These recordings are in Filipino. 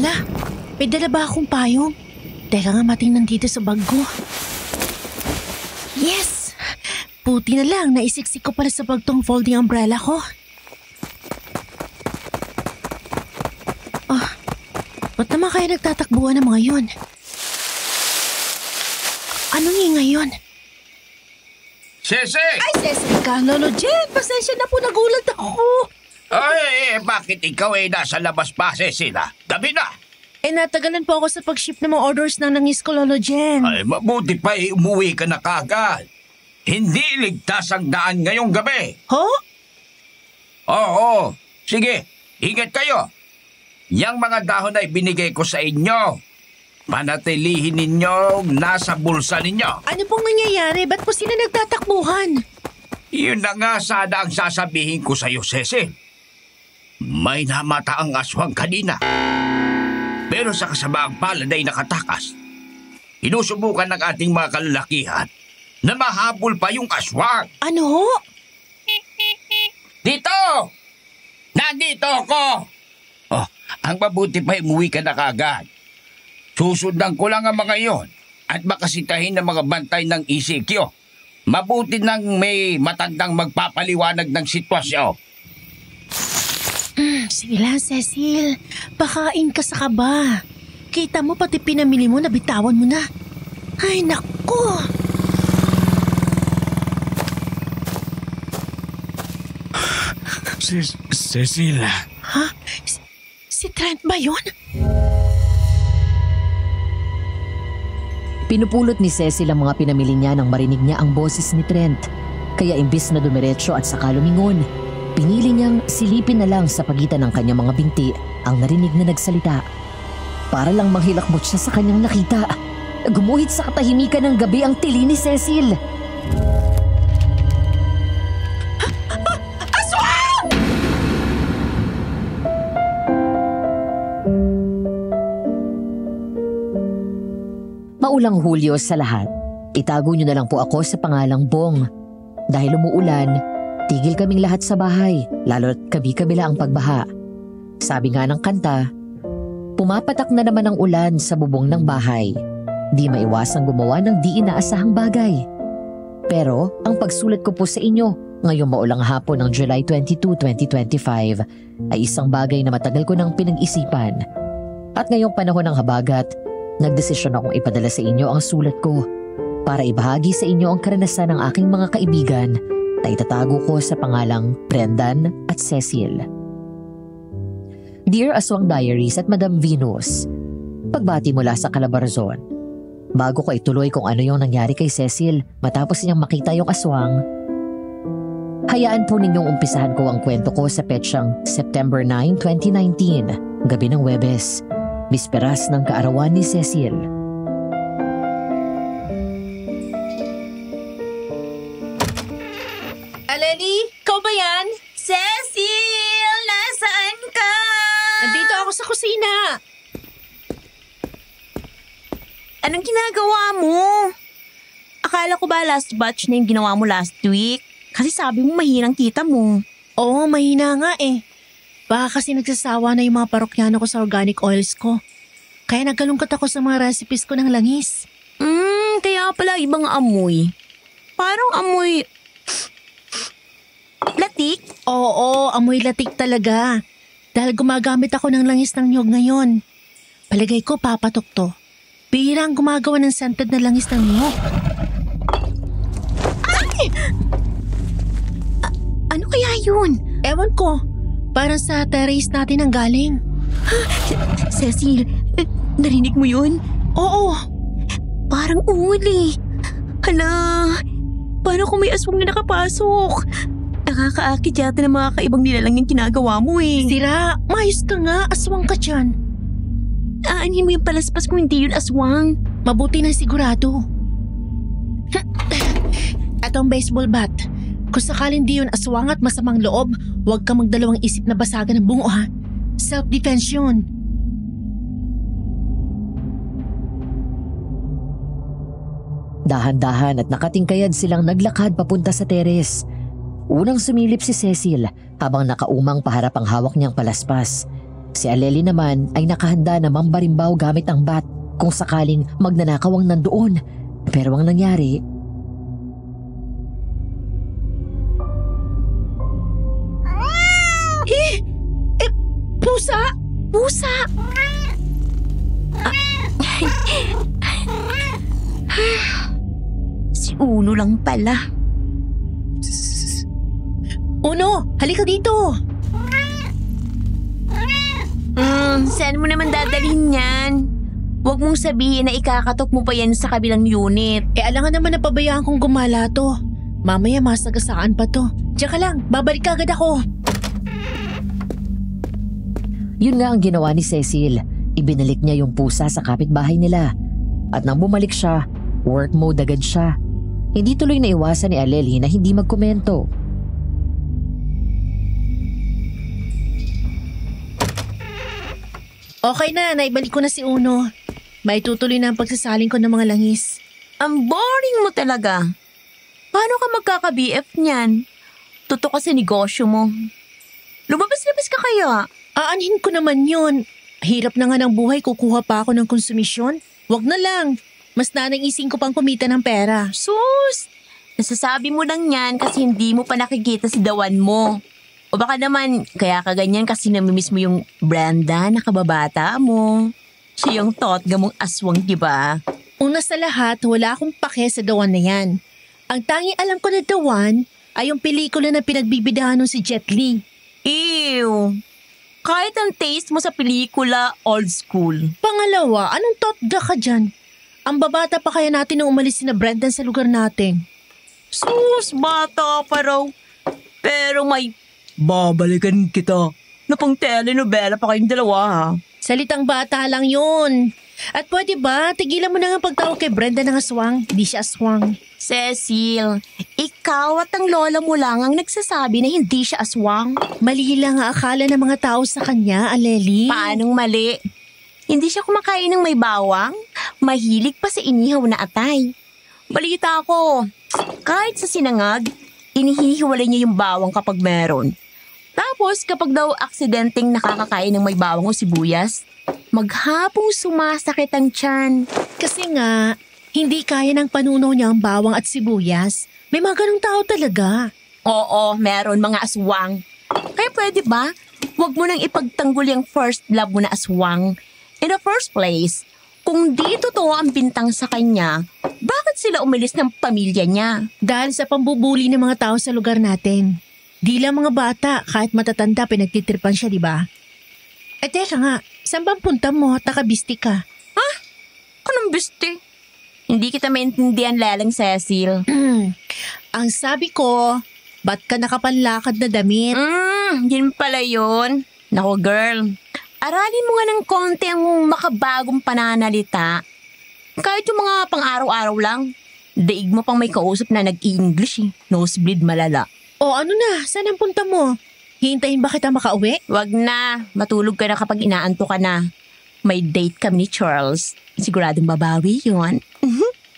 Hala, may dala ba akong payong? Teka nga, matingnan dito sa bag ko. Yes! Puti na lang, naisiksik ko pala sa bag tong folding umbrella ko. Ba't naman kaya nagtatakbuhan ng mga yun? Anong ingay yun? Sesi! Ay, Sesi ka, Lolo Jen! Pasensya na po, nagulat ako. Ay, bakit ikaw nasa labas pa, Sesi na? Gabi na! Natagalan po ako sa pag-ship ng mga orders ng langis ko, Lolo Jen. Ay, mabuti pa umuwi ka na kagad. Hindi ligtas ang daan ngayong gabi. Ho? Oo, sige, ingat kayo. Yang mga dahon ay binigay ko sa inyo. Panatilihin ninyo nasa bulsa ninyo. Ano pong nangyayari? Ba't po sila nagtatakbuhan? Yun na nga sana ang sasabihin ko sa iyo, Cecil. May namata ang aswang kanina. Pero sa kasamaang palad ay nakatakas. Inusubukan ng ating mga kalalakihan na mahabol pa yung aswang. Ano ho? Dito! Nandito ako! Oh, ang mabuti pa umuwi ka na kagad. Susundan ko lang ang mga iyon at makasitahin ng mga bantay ng ECQ. Mabuti nang may matandang magpapaliwanag ng sitwasyon. Sige lang, Cecil. Pakain ka sa kaba. Kita mo pati pinamili mo, nabitawan mo na. Ay, naku! Cecil. Ha? Si Trent ba yun? Pinupulot ni Cecil ang mga pinamili niya nang marinig niya ang boses ni Trent. Kaya imbis na dumiretso at saka lumingon, pinili niyang silipin na lang sa pagitan ng kanyang mga binti ang narinig na nagsalita. Para lang manghilakbot siya sa kanyang nakita. Gumuhit sa katahimikan ng gabi ang tili ni Cecil. Maulang Hulyo sa lahat. Itago niyo na lang po ako sa pangalang Bong. Dahil umuulan, tigil kaming lahat sa bahay, lalo't kabi-kabila ang pagbaha. Sabi nga ng kanta, pumapatak na naman ang ulan sa bubong ng bahay. Di maiwasang gumawa ng di inaasahang bagay. Pero ang pagsulat ko po sa inyo ngayong maulang hapon ng July 22, 2025 ay isang bagay na matagal ko nang pinag-isipan. At ngayong panahon ng habagat, nagdesisyon akong ipadala sa inyo ang sulat ko para ibahagi sa inyo ang karanasan ng aking mga kaibigan na itatago ko sa pangalang Brendan at Cecil. Dear Aswang Diaries at Madam Venus, pagbati mula sa Calabarzon. Bago ko ituloy kung ano yung nangyari kay Cecil matapos niyang makita yung aswang, hayaan po ninyong umpisahan ko ang kwento ko sa petsyang September 9, 2019, gabi ng Huwebes. Bisperas ng kaarawan ni Cecil. Aleli, ikaw ba yan? Cecil! Nasaan ka? Nandito ako sa kusina. Anong ginagawa mo? Akala ko ba last batch na yung ginawa mo last week? Kasi sabi mo mahinang kita mo. Oo, mahina nga eh. Baka kasi nagsasawa na yung mga parokyano ko sa organic oils ko. Kaya nagkalungkot ako sa mga recipes ko ng langis. Kaya pala ibang amoy. Parang amoy... latik? Oo, amoy latik talaga. Dahil gumagamit ako ng langis ng niyog ngayon. Palagay ko papatok to. Bihira ang gumagawa ng scented na langis ng niyog. Ay! Ano kaya yun? Ewan ko. Parang sa terrace natin ang galing. Cecil, narinig mo yun? Oo. Parang uli. Hala, paano kung may aswang na nakapasok? Nakakaakit yata ng mga kaibang nilalang yung ginagawa mo eh. Sira, mayos ka nga. Aswang ka dyan. Aanhin mo yung palaspas kung hindi yun aswang. Mabuti na sigurado. Atong baseball bat. Kung sakaling di yun aswang at masamang loob, huwag kang magdalawang isip na basagan ng bungo ha. Self-defense yun. Dahan-dahan at nakatingkayad silang naglakad papunta sa teres. Unang sumilip si Cecil habang nakaumang paharap ang hawak niyang palaspas. Si Aleli naman ay nakahanda na mambarimbaw gamit ang bat kung sakaling magnanakaw ang nandoon. Pero ang nangyari, Pusa! Pusa! Si Uno lang pala. Uno, halika dito! Saan mo naman dadalhin yan? Huwag mong sabihin na ikakatok mo pa yan sa kabilang unit. Alangan naman na pabayaan kong gumala to. Mamaya masagasaan pa to. Diyan ka lang, babalik agad ako. yun nga ang ginawa ni Cecil. Ibinalik niya yung pusa sa kapitbahay nila. At nang bumalik siya, work mode agad siya. Hindi tuloy naiwasan ni Aleli na hindi magkomento. Okay na, naibalik ko na si Uno. May tutuloy na ang pagsasalin ko ng mga langis. Ang boring mo talaga. Paano ka magkaka-BF niyan? Tutok ka sa negosyo mo. Lumabas-labas ka kaya? Aanhin ko naman yun. Hirap na nga ng buhay, kukuha pa ako ng konsumisyon. Wag na lang. Mas nanaisin ko pang kumita ng pera. Sus! Nasasabi mo lang yan kasi hindi mo pa nakikita si dawan mo. O baka naman, kaya ka ganyan kasi namimiss mo yung Brenda na kababata mo. Siya yung totga mong aswang, di ba? Una sa lahat, wala akong pake sa dawan na yan. Ang tanging alam ko na dawan ay yung pelikula na pinagbibidahan nun si Jet Li. Ew! Kahit ang taste mo sa pelikula, old school. Pangalawa, anong totga ka dyan? Ang babata pa kaya natin nung umalis si na Brendan sa lugar natin. Sus, bata pa raw. Pero may babalikan kita na pang telenovela pa kayong dalawa, ha? Salitang bata lang yun. At pwede ba, tigilan mo na nga pagtawag kay Brenda ng aswang. Di siya aswang. Cecil, ikaw at ang lola mo lang ang nagsasabi na hindi siya aswang. Mali lang ang akala ng mga tao sa kanya, Aleli. Paanong mali? Hindi siya kumakain ng may bawang? Mahilig pa sa inihaw na atay. Balita ko, kahit sa sinangag, inihihiwalay niya yung bawang kapag meron. Tapos kapag daw aksidenteng nakakakain ng may bawang o sibuyas, maghapong sumasakit ang tiyan. Kasi nga, hindi kaya ng panunaw niya ang bawang at sibuyas. May mga ganong tao talaga. Oo, meron mga aswang. Kaya pwede ba, huwag mo nang ipagtanggol yung first love mo na aswang. In the first place, kung di totoo ang bintang sa kanya, bakit sila umalis ng pamilya niya? Dahil sa pambubuli ng mga tao sa lugar natin. Di lang mga bata, kahit matatanda pinagtitripan siya, di ba? Teka nga, saan bang punta mo? Takabistik ka. Ha? Anong bisti? Hindi kita maintindihan, Leleng Cecil. Ang sabi ko, ba't ka nakapanlakad na damit? Yun pala yun. Naku girl, aralin mo nga ng konti ang makabagong pananalita. Kahit yung mga pang-araw-araw lang, daig mo pang may kausap na nag-i-English eh. Nosebleed malala. O ano na, saan ang punta mo? Hintayin ba kita makauwi? Wag na, matulog ka na kapag inaanto ka na. May date kami ni Charles. Siguradong babawi yun.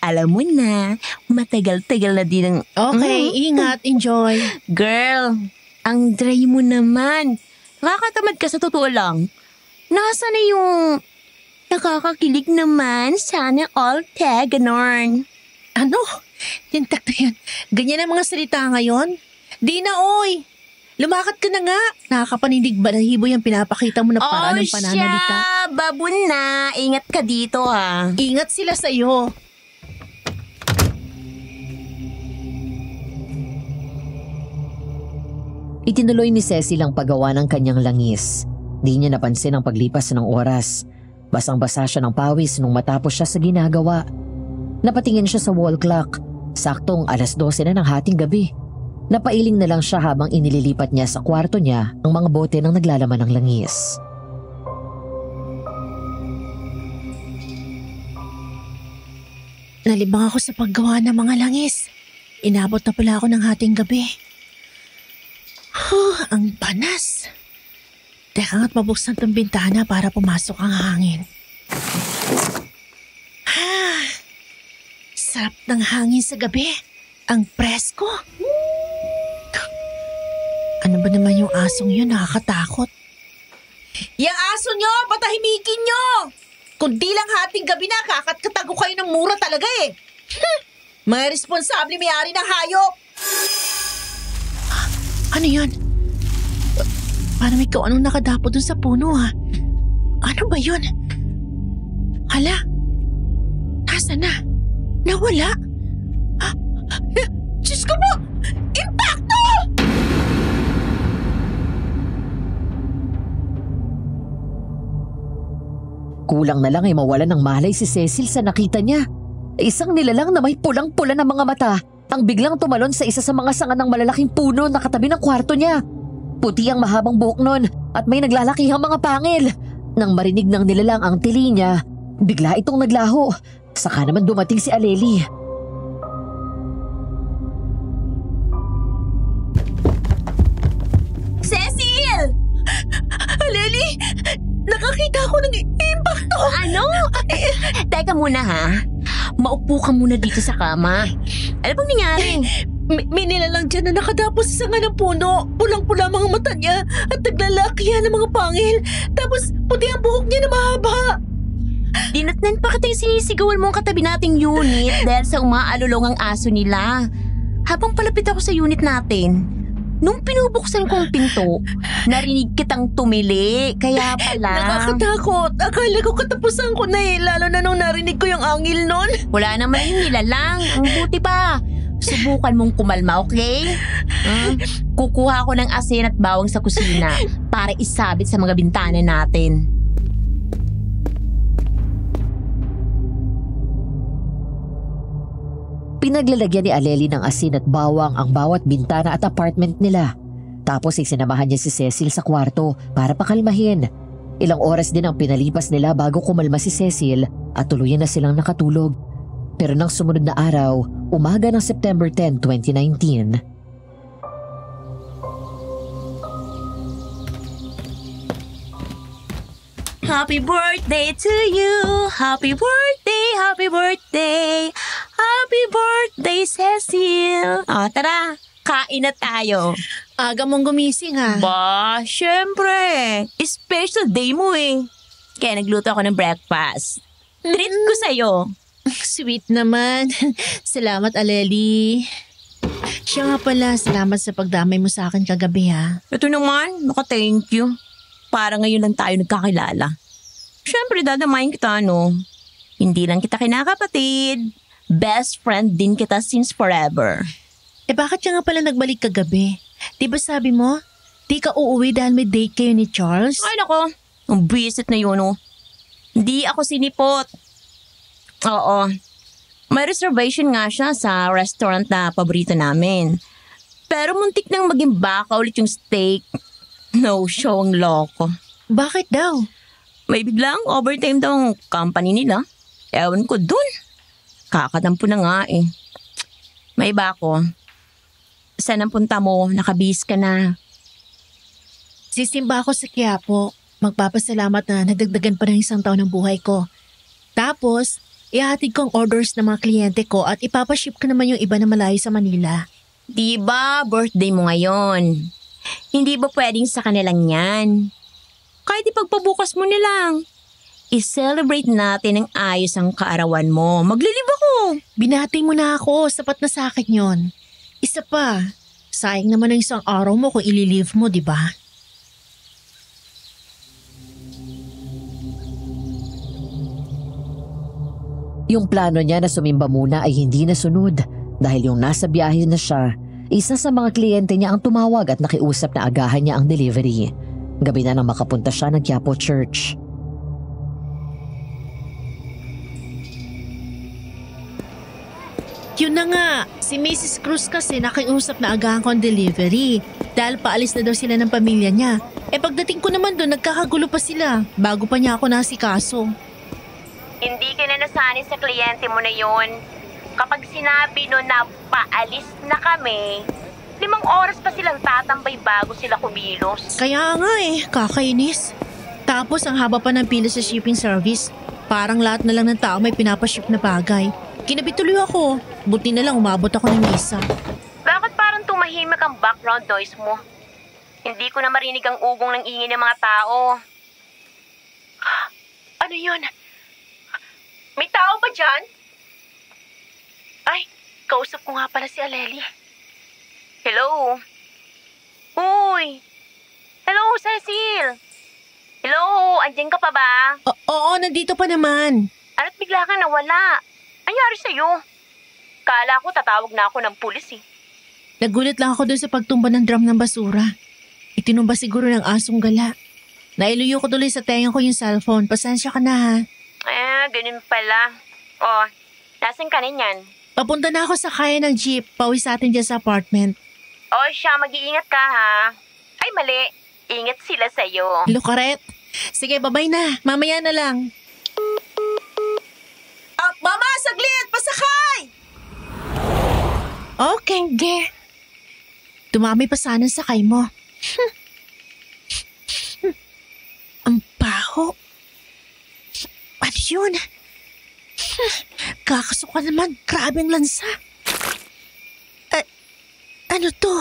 Alam mo na, matagal-tagal na din ang... Okay, ingat, enjoy. Girl, ang dry mo naman. Nakakatamad ka sa totoo lang. Nasa na yung nakakakilig naman, sana all ganon. Ano? Tintak na yan. Ganyan ang mga salita ngayon? Di na, oy. Lumakat ka na nga. Nakakapanidig balahibo yung pinapakita mo na paraan ng pananalita. Siya, babon na. Ingat ka dito, ha. Ingat sila sa'yo. Itinuloy ni Cecil ang paggawa ng kanyang langis. Di niya napansin ang paglipas ng oras. Basang-basa siya ng pawis nung matapos siya sa ginagawa. Napatingin siya sa wall clock. Saktong 12:00 na ng hating gabi. Napailing na lang siya habang inililipat niya sa kwarto niya ang mga bote ng naglalaman ng langis. Nalibang ako sa paggawa ng mga langis. Inabot na pala ako ng hating gabi. Ang panas. Teka nga't mabuksan tong bintana para pumasok ang hangin. Sarap ng hangin sa gabi. Ang presko. Ano ba naman yung asong yun? Nakakatakot. Yang nyo? Patahimikin nyo! Kundi lang hating gabi na, katago kayo ng mura talaga eh. Mga responsable may-ari ng hayop. Ano yun? Parang ikaw anong nakadapo dun sa puno ha? Ano ba yun? Hala? Nasaan na? Nawala? Diyos ko po! Impacto! Kulang na lang ay mawalan ng malay si Cecil sa nakita niya. Isang nilalang na may pulang-pula ng mga mata ang biglang tumalon sa isa sa mga sanga ng malalaking puno na katabi ng kwarto niya. Puti ang mahabang buhok nun at may naglalakihang mga pangil. Nang marinig ng nilalang ang tili niya, bigla itong naglaho. Saka naman dumating si Aleli. Cecil! Aleli! Nakakita ako ng impacto! Ano? Teka muna ha. Maupo ka muna dito sa kama. Ano bang nangyari? May nilalang dyan na nakatapos sa sanga ng puno. Pulang-pula mga mata niya at naglalakihan ng mga pangil. Tapos puti ang buhok niya na mahaba. Dinatnan pa kitang sinisigawan mo ang katabi nating unit dahil sa umaalulong ang aso nila. Habang palapit ako sa unit natin, nung pinubuksan ko ang pinto, narinig kitang tumili. Kaya pala... Nakakatakot. Akala ko katapusan ko na eh. Lalo na nung narinig ko yung angil nun. Wala naman yung nilalang. Ang buti pa. Subukan mong kumalma, okay? Kukuha ako ng asin at bawang sa kusina para isabit sa mga bintana natin. Pinaglalagyan ni Aleli ng asin at bawang ang bawat bintana at apartment nila. Tapos ay sinamahan niya si Cecil sa kwarto para pakalmahin. Ilang oras din ang pinalipas nila bago kumalma si Cecil at tuluyan na silang nakatulog. Pero nang sumunod na araw, umaga ng September 10, 2019. Happy birthday to you! Happy birthday! Happy birthday! Happy birthday, Cecil! O, tara! Kain na tayo. Aga mong gumising ha. Ba, syempre. Special day mo eh. Kaya nagluto ako ng breakfast. Treat ko sa'yo. Sweet naman. Salamat, Aleli. Siya nga pala, salamat sa pagdamay mo sa akin kagabi ha. Ito naman, thank you. Para ngayon lang tayo nagkakilala. Syempre, dadamayin kita, no? Hindi lang kita kinakapatid. Best friend din kita since forever. Bakit siya nga pala nagbalik kagabi? Diba sabi mo, di ka uuwi dahil may date kayo ni Charles? Ay nako, ang visit na yun, oh. Hindi ako sinipot. Oo. May reservation nga siya sa restaurant na paborito namin. Pero muntik nang maging baka ulit yung steak. No show ang loko. Bakit daw? May biglang overtime daw ang company nila. Ewan ko dun. Kakatampo na nga eh. May iba ako. Saan ang punta mo? Nakabihis ka na. Sisimba ako sa Quiapo. Magpapasalamat na nadagdagan pa ng 1 taon ng buhay ko. Tapos, ihatid ko ang orders ng mga kliyente ko at ipapaship ko naman yung iba na malayo sa Manila. Diba, birthday mo ngayon? Hindi ba pwedeng sa kanilang yan? Kahit ipagpabukas mo nilang. I-celebrate natin ang ayos ang kaarawan mo. Maglilib ako. Binati mo na ako. Sapat na sa akin yon. Isa pa, sayang naman ang 1 araw mo kung ililive mo, di ba? Yung plano niya na sumimba muna ay hindi nasunod dahil yung nasa biyahe na siya, isa sa mga kliyente niya ang tumawag at nakiusap na agahan niya ang delivery. Gabi na nang makapunta siya ng Quiapo Church. Yun na nga, si Mrs. Cruz kasi nakiusap na agahan ko ang delivery dahil paalis na daw sila ng pamilya niya. Pagdating ko naman doon, nagkakagulo pa sila bago pa niya ako nasikaso. Hindi ka na nasanay sa kliyente mo na yun. Kapag sinabi nun na paalis na kami, 5 oras pa silang tatambay bago sila kumilos. Kaya nga kakainis. Tapos ang haba pa ng pila sa shipping service. Parang lahat na lang ng tao may pinapaship na bagay. Kinabituloy ako. Buti na lang umabot ako ng misa. Bakit parang tumahimik ang background noise mo? Hindi ko na marinig ang ugong ng ingin ng mga tao. Ano yun? May tao ba dyan? Ay, kausap ko nga pala si Aleli. Hello? Uy! Hello, Cecil! Hello, andyan ka pa ba? Oo, nandito pa naman. Ano't bigla ka nawala? Anyari sa'yo? Kala ko tatawag na ako ng pulis eh. Nagulat lang ako doon sa pagtumba ng drum ng basura. Itinumba siguro ng asong gala. Nailuyo ko tuloy sa tenga ko yung cellphone. Pasensya ka na ha. Ganun pala. Oh, nasan ka na yan? Papunta na ako sa kaya ng jeep. Pauwi sa atin dyan sa apartment. Oh, siya, mag-iingat ka ha. Ay, mali. Ingat sila sa'yo. Lukaret. Sige, babay na. Mamaya na lang. Mama, saglit! Pasakay! Okay, ge. Tumami pa sana sa sakay mo. Ang baho. Ano yun? Kakasuka naman. Grabeng lansa. Ano to?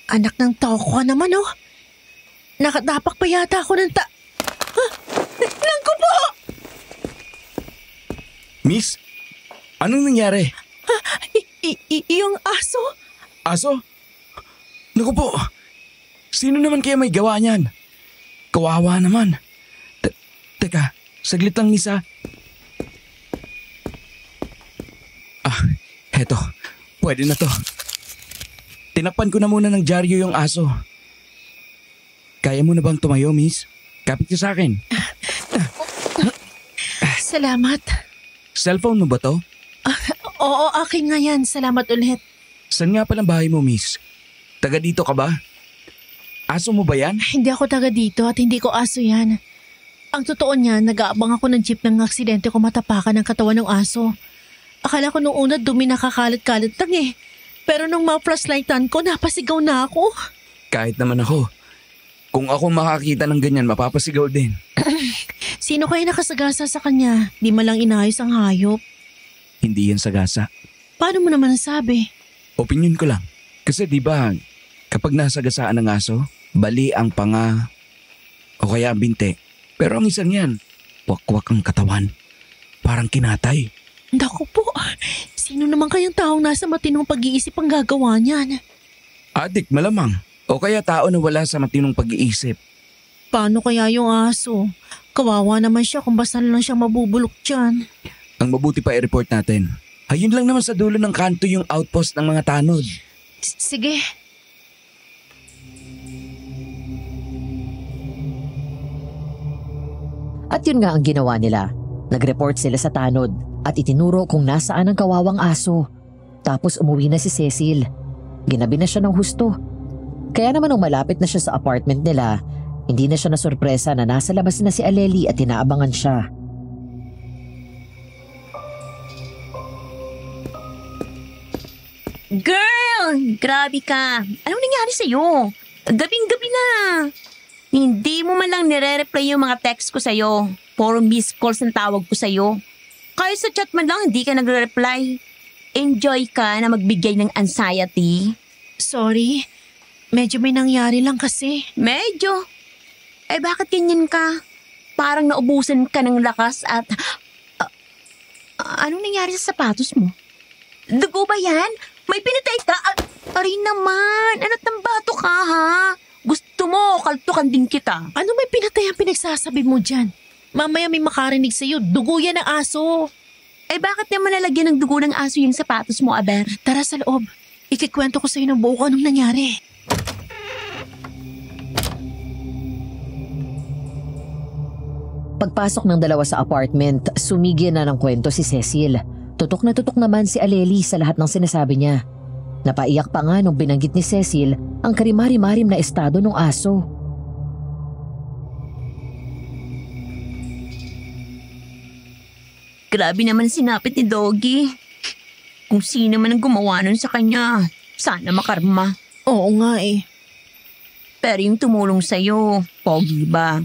Anak ng toko naman oh. Nakatapak pa yata ako ng Nangko po! Miss, anong nangyari? Yung aso? Aso? Naku po, sino naman kaya may gawa niyan? Kawawa naman. Teka, saglit lang, Miss ah. Heto, pwede na to. Tinakpan ko na muna ng dyaryo yung aso. Kaya mo na bang tumayo, Miss? Kapit ka sa akin. Salamat. Cellphone mo ba to? Oo, akin nga yan. Salamat ulit. Saan nga palang bahay mo, Miss? Taga dito ka ba? Aso mo ba yan? Hindi ako taga dito at hindi ko aso yan. Ang totoo niyan, nag-aabang ako ng jeep ng aksidente ko matapakan ng katawan ng aso. Akala ko nung una dumi nakakalat-kalat lang eh. Pero nung ma-flashlightan ko, napasigaw na ako. Kahit naman ako. Kung ako makakita ng ganyan, mapapasigaw din. Sino kaya nakasagasa sa kanya? Di malang inayos ang hayop. Hindi yan sagasa. Paano mo naman nasabi? Opinion ko lang. Kasi di ba, kapag nasagasaan ng aso, bali ang panga o kaya ang binte. Pero ang isang yan, wakwak ang katawan. Parang kinatay. Naku po, sino naman kayang taong nasa matinong pag-iisip ang gagawa niyan? Adik malamang. O kaya tao na wala sa matinong pag-iisip. Paano kaya yung aso? Kawawa naman siya kung basta lang siya mabubulok dyan. Ang mabuti pa i-report natin. Ayun lang naman sa dulo ng kanto yung outpost ng mga tanod. Sige. At yun nga ang ginawa nila. Nag-report sila sa tanod at itinuro kung nasaan ang kawawang aso. Tapos umuwi na si Cecil. Ginabi na siya ng husto. Kaya naman nung malapit na siya sa apartment nila, hindi na siya nasurpresa na nasa labas na si Aleli at inaabangan siya. Girl! Grabe ka. Anong nangyari sa'yo? Gabing-gabi na. Hindi mo man lang nire-reply yung mga text ko sa'yo. Puro missed calls ang tawag ko sa'yo. Kahit sa chat man lang, hindi ka nagre-reply. Enjoy ka na magbigay ng anxiety. Sorry. Medyo may nangyari lang kasi. Medyo. Bakit ganyan ka? Parang naubusan ka ng lakas at... anong nangyari sa sapatos mo? Dugo ba yan? May pinatay ka? Aray naman, ano't ng bato ka ha? Gusto mo, kaltukan din kita. Ano may pinatay ang pinagsasabi mo dyan? Mamaya may makarinig sa'yo, dugo yan ng aso. Bakit naman nalagyan ng dugo ng aso yung sapatos mo, Aber? Tara sa loob. Ikikwento ko sa'yo ng buo kung anong nangyari. Pagpasok ng dalawa sa apartment, sumigil na ng kwento si Cecil. Tutok na tutok naman si Aleli sa lahat ng sinasabi niya. Napaiyak pa nga nung binanggit ni Cecil ang karimari-marim na estado ng aso. Grabe naman sinapit ni Doggy. Kung sino man ang gumawa nun sa kanya, sana makarma. Oo nga eh. Pero yung tumulong sa'yo, pogi ba?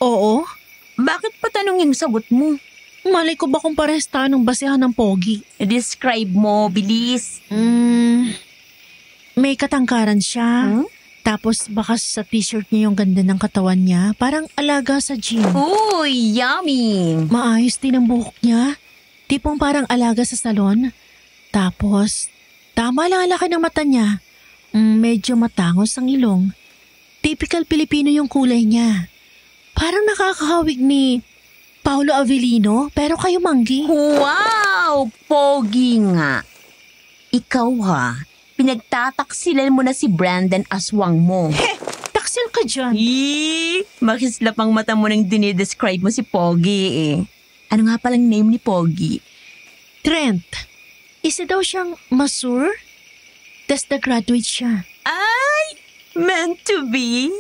Oo. Bakit pa tanong yung sagot mo? Malay ko ba kung parehas tayo ng basihan ng pogi? Describe mo, bilis. May katangkaran siya. Tapos baka sa t-shirt niya yung ganda ng katawan niya. Parang alaga sa gym. Uy, yummy! Maayos din ang buhok niya. Tipong parang alaga sa salon. Tapos, tama lang ang laki ng mata niya. Medyo matangos ang ilong. Typical Pilipino yung kulay niya. Parang nakakahawig ni Paolo Avellino, pero kayo manggi. Wow! Pogi nga. Ikaw ha, pinagtataksilan mo na si Brandon Aswang mo. Taksil ka dyan. Makislap ang mata mo nang dinidescribe mo si Pogi eh. Ano nga palang name ni Pogi? Trent. Isa daw siyang masur? Tapos na-graduate siya. Ay! Meant to be?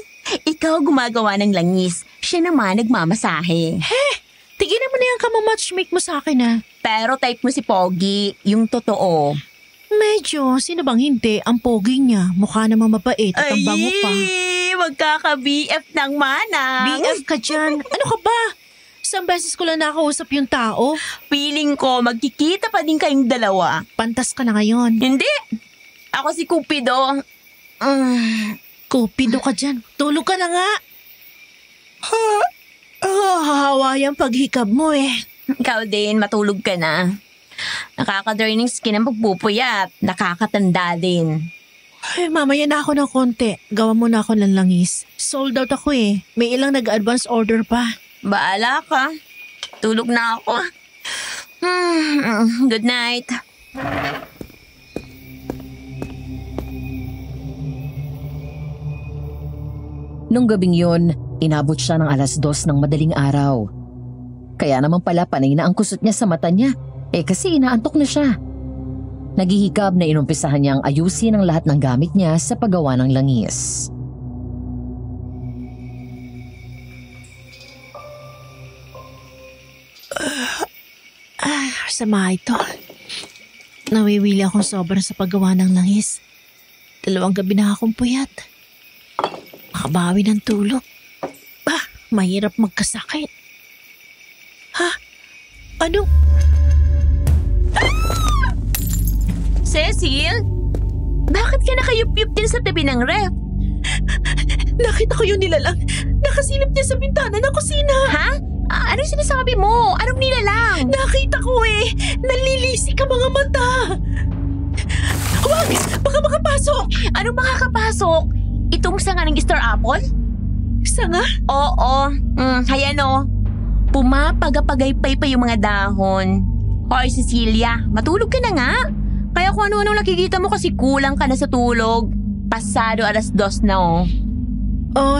Ikaw gumagawa ng langis. Siya naman nagmamasahe. Tigilan mo na yung kamamatchmake mo sa akin ha. Pero type mo si Pogi, yung totoo. Medyo, sino bang hindi? Ang pogi niya, mukha namang mabait at ang bango pa. Magkaka-BF ng manang. BF ka dyan. Ano ka ba? Isang beses ko lang nakausap yung tao. Feeling ko magkikita pa din kayong dalawa. Pantas ka na ngayon. Hindi. Ako si Cupido. Kupido ka dyan. Tulog ka na nga. Hahawa yung paghikab mo eh. Ikaw din, matulog ka na. Nakaka-draining skin ang pagpupuyat. Nakakatanda din. Ay, mamaya na ako ng konti. Gawa mo na ako ng langis. Sold out ako eh. May ilang nag-advance order pa. Baala ka. Tulog na ako. Good night. Nung gabing yun, inabot siya ng 2:00 ng madaling araw. Kaya naman pala panay na ang kusot niya sa mata niya. Kasi inaantok na siya. Naghihikab na inumpisahan niyang ayusin ang lahat ng gamit niya sa paggawa ng langis. Sama ito. Nawiwili akong sobra sa paggawa ng langis. 2 gabi na akong puyat. Makabawi ng tulog. Mahirap magkasakit. Ano? Cecil? Bakit ka nakayup-yup din sa tabi ng ref? Nakita ko yung nilalang. Nakasilip niya sa bintana ng kusina. Ha? Anong sinasabi mo? Anong nilalang? Nakita ko eh. Nalilisik ang mga mata. Huwag! Baka makapasok! Anong makakapasok? Itong sanga ng Star Apple? Sanga? Oo. Hayan o. Pumapagapagaypay pa yung mga dahon. Hoy, Cecilia, matulog ka na nga. Kaya kung ano-ano nakikita mo kasi kulang ka na sa tulog. Pasado 2:00 na oh.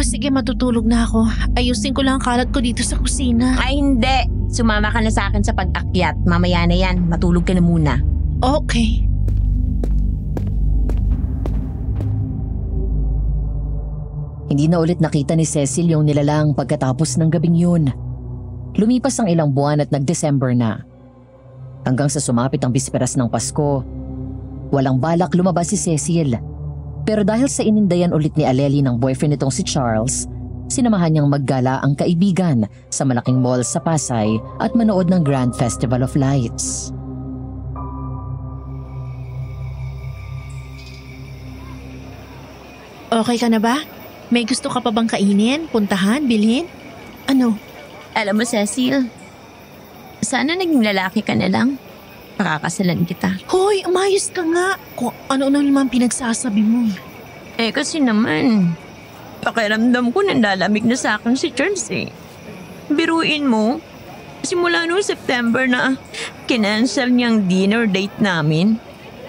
Sige, matutulog na ako. Ayusin ko lang ang kalat ko dito sa kusina. Ay, hindi. Sumama ka na sa akin sa pag-akyat. Mamaya na yan. Matulog ka na muna. Okay. Hindi na ulit nakita ni Cecil yung nilalang pagkatapos ng gabing yun. Lumipas ang ilang buwan at nag-December na. Hanggang sa sumapit ang bisperas ng Pasko, walang balak lumabas si Cecil. Pero dahil sa inindayan ulit ni Aleli ng boyfriend nitong si Charles, sinamahan niyang maggala ang kaibigan sa malaking mall sa Pasay at manood ng Grand Festival of Lights. Okay ka na ba? May gusto ka pa bang kainin, puntahan, bilhin? Ano? Alam mo, Cecil, sana naging lalaki ka na lang. Pakakasalan kita. Hoy, umayos ka nga. Kung ano-ano naman pinagsasabi mo. Kasi naman, pakiramdam ko nanlalamig na sa akin si Charles eh. Biruin mo, simula noong September na kinancel niyang dinner date namin.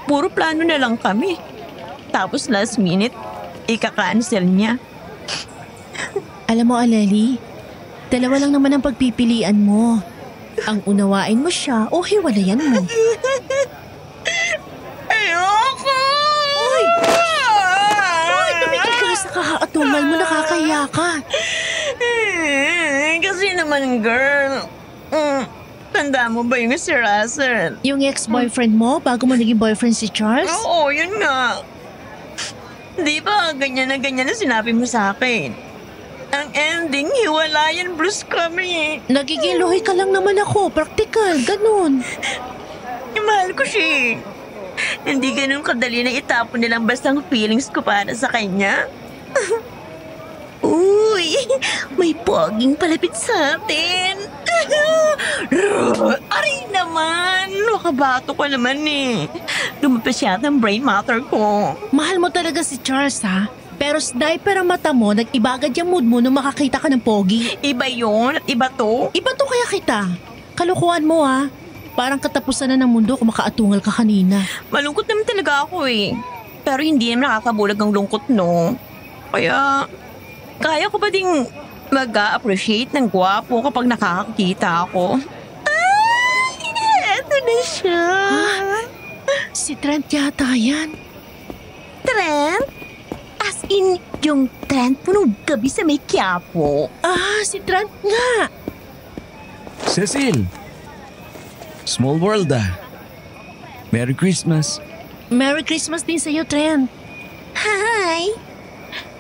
Puro plano na lang kami. Tapos last minute, ika-cancel niya. Alam mo, Aleli, 2 lang naman ang pagpipilian mo. Ang unawain mo siya o hiwalayan mo. Ayoko! Hoy! Tumigil ka sa kakaatungal mo, nakakaya ka. Kasi naman, girl, tanda mo ba yung si Russell? Yung ex-boyfriend mo bago mo naging boyfriend si Charles? Oo, yun nga. Di ba ganyan na sinabi mo sa akin? Ang ending, hiwalayan blues kami. Nagiging luhi ka lang naman ako, praktikal, ganun. Mahal ko siya. Hindi ganun kadali na itapon nilang bastang feelings ko para sa kanya. Uy, may poging palapit sa atin. Aray naman, makabato ko naman eh. Lumabas yata ang brain matter ko. Mahal mo talaga si Charles ha? Pero sa diaper ang mata mo, nag-iba agad yung mood mo nung makakita ka ng pogi. Iba yun at iba to. Iba to kaya kita. Kalukuhan mo ha. Parang katapusan na ng mundo kung makaatungal ka kanina. Malungkot naman talaga ako eh. Pero hindi naman nakakabulag ang lungkot, no? Kaya ko ba ding mag-appreciate ng gwapo kapag nakakakita ako? Eto na siya. Si Trent yata yan. Trent? As in, yung Trent po nung gabi sa may Quiapo. Si Trent nga. Cecil! Small world ah. Merry Christmas. Merry Christmas din sa'yo, Trent. Hi!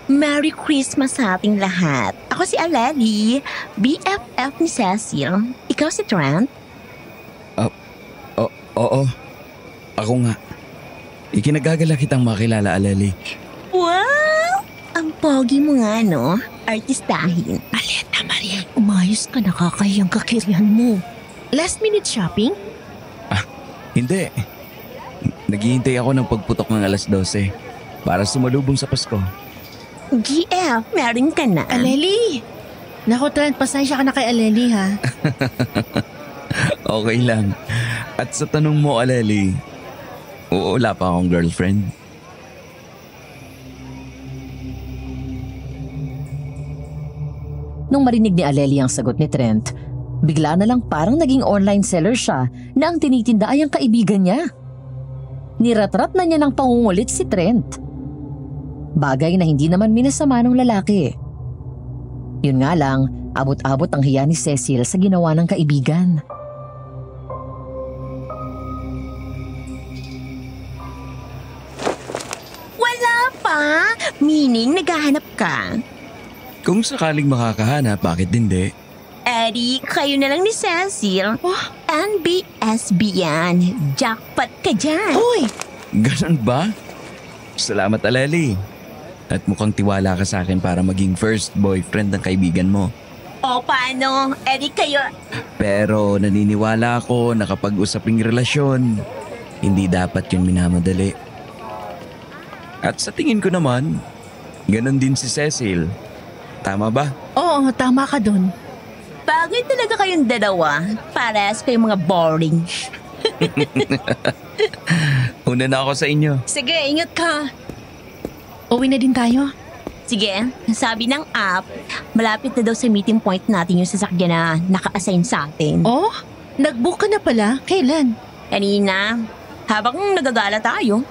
Merry Christmas sa ating lahat. Ako si Aleli, BFF ni Cecil. Ikaw si Trent? Oo. Ako nga. Ikinagagala kitang makilala, Aleli. Wow! Ang pogi mo nga, no? Artistahin. Aleta Maria, umayos ka, nakakahiyang kakirihan mo. Last minute shopping? Hindi. Naghihintay ako ng pagputok ng alas 12 para sumalubong sa Pasko. GF, meron ka na. Aleli! Naku, Trent, pasensya ka na kay Aleli, ha? Okay lang. At sa tanong mo, Aleli, wala pa akong girlfriend. Nung marinig ni Aleli ang sagot ni Trent, bigla na lang parang naging online seller siya na ang tinitinda ay ang kaibigan niya. Niratrat na niya ng pangungulit si Trent. Bagay na hindi naman minasama ng lalaki. Yun nga lang, abot-abot ang hiya ni Cecil sa ginawa ng kaibigan. Wala pa? Meaning, naghahanap ka? Kung sakaling makakahanap, bakit hindi? Eddie, kayo na lang ni Cecil. NBSB yan. Jackpot ka dyan. Uy! Ganun ba? Salamat, Aleli. At mukhang tiwala ka sa akin para maging first boyfriend ng kaibigan mo. O paano? Eddie, kayo... Pero naniniwala ako na kapag usaping relasyon, hindi dapat yun minamadali. At sa tingin ko naman, ganun din si Cecil. Tama ba? Oo, tama ka dun. Bagay talaga kayong dalawa. Parehas kayong mga boring. Una na ako sa inyo. Sige, ingat ka. Uwi na din tayo. Sige, sabi ng app, malapit na daw sa meeting point natin yung sasakyan na naka-assign sa atin. Oh, nag-book ka na pala? Kailan? Kanina, habang nagagala tayo,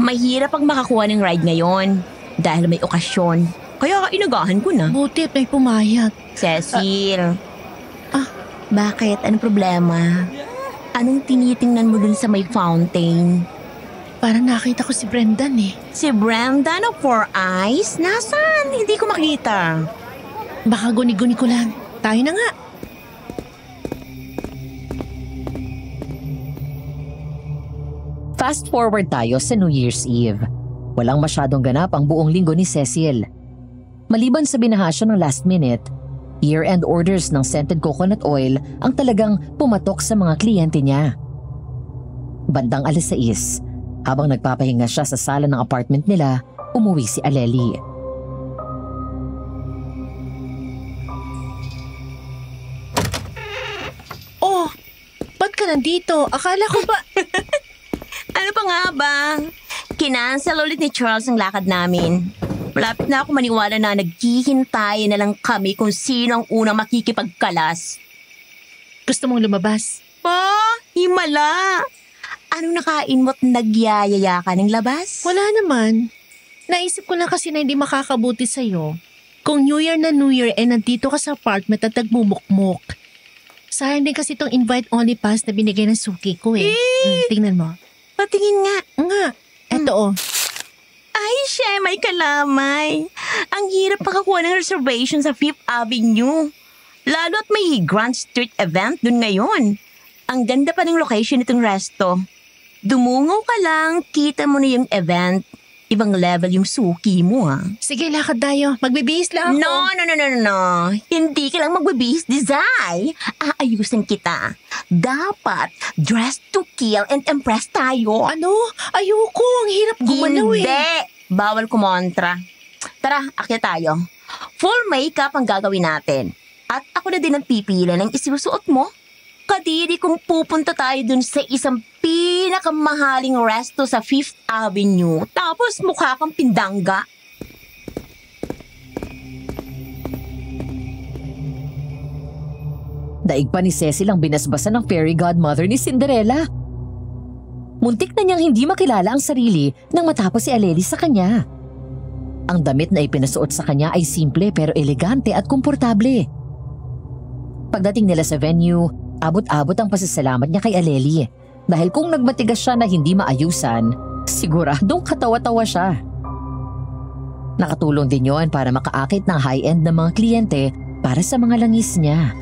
mahirap ang makakuha ng ride ngayon dahil may okasyon. Kaya inagahan ko na. Buti may pumayag. Cecil. Bakit? Anong problema? Anong tinitingnan mo dun sa may fountain? Parang nakita ko si Brendan eh. Si Brenda na 4 eyes? Nasaan? Hindi ko makita. Baka guni-guni ko lang. Tayo na nga. Fast forward tayo sa New Year's Eve. Walang masyadong ganap ang buong linggo ni Cecil. Maliban sa binahasya ng last minute, year-end orders ng scented coconut oil ang talagang pumatok sa mga kliyente niya. Bandang alas 6, habang nagpapahinga siya sa sala ng apartment nila, umuwi si Aleli. Oh, ba't ka nandito? Akala ko ba... Ano pa nga ba? Kinansel ulit ni Charles ang lakad namin. Malapit na ako maniwala na naghihintay na lang kami kung sino ang unang makikipagkalas. Gusto mong lumabas? Himala! Anong nakain mo't nagyayaya ka ng labas? Wala naman. Naisip ko lang kasi na hindi makakabuti sa'yo. Kung New Year na New Year nandito ka sa apartment at nagmumukmuk. Sayang din kasi itong invite-only pass na binigay ng suki ko eh. Tingnan mo. Patingin nga. Nga, eto oh. Ay, siya, may kalamay. Ang hirap makakuha ng reservation sa Fifth Avenue. Lalo at may Grand Street event dun ngayon. Ang ganda pa ng location nitong resto. Dumungaw ka lang, kita mo na yung event. Ibang level yung suki mo, ha? Sige, lakad tayo. Magbibihis lang ako. No. Hindi ka lang magbibihis, Dizay. Aayusin kita. Dapat dress to kill and impress tayo. Ano? Ayoko. Ang hirap gumalaw eh. Hindi. Bawal kumontra. Tara, akyat tayo. Full makeup ang gagawin natin. At ako na din ang pipili ng isusuot mo. Kadiri kung pupunta tayo dun sa isang pinakamahaling resto sa 5th Avenue. Tapos mukha kang pindangga. Daig pa ni Cecil ang binasbasan ng fairy godmother ni Cinderella. Muntik na niyang hindi makilala ang sarili nang matapos si Aleli sa kanya. Ang damit na ipinasuot sa kanya ay simple pero elegante at komportable. Pagdating nila sa venue, abot-abot ang pasasalamat niya kay Aleli dahil kung nagmatigas siya na hindi maayusan, siguradong katawa-tawa siya. Nakatulong din yon para makaakit ng high-end ng mga kliyente para sa mga langis niya.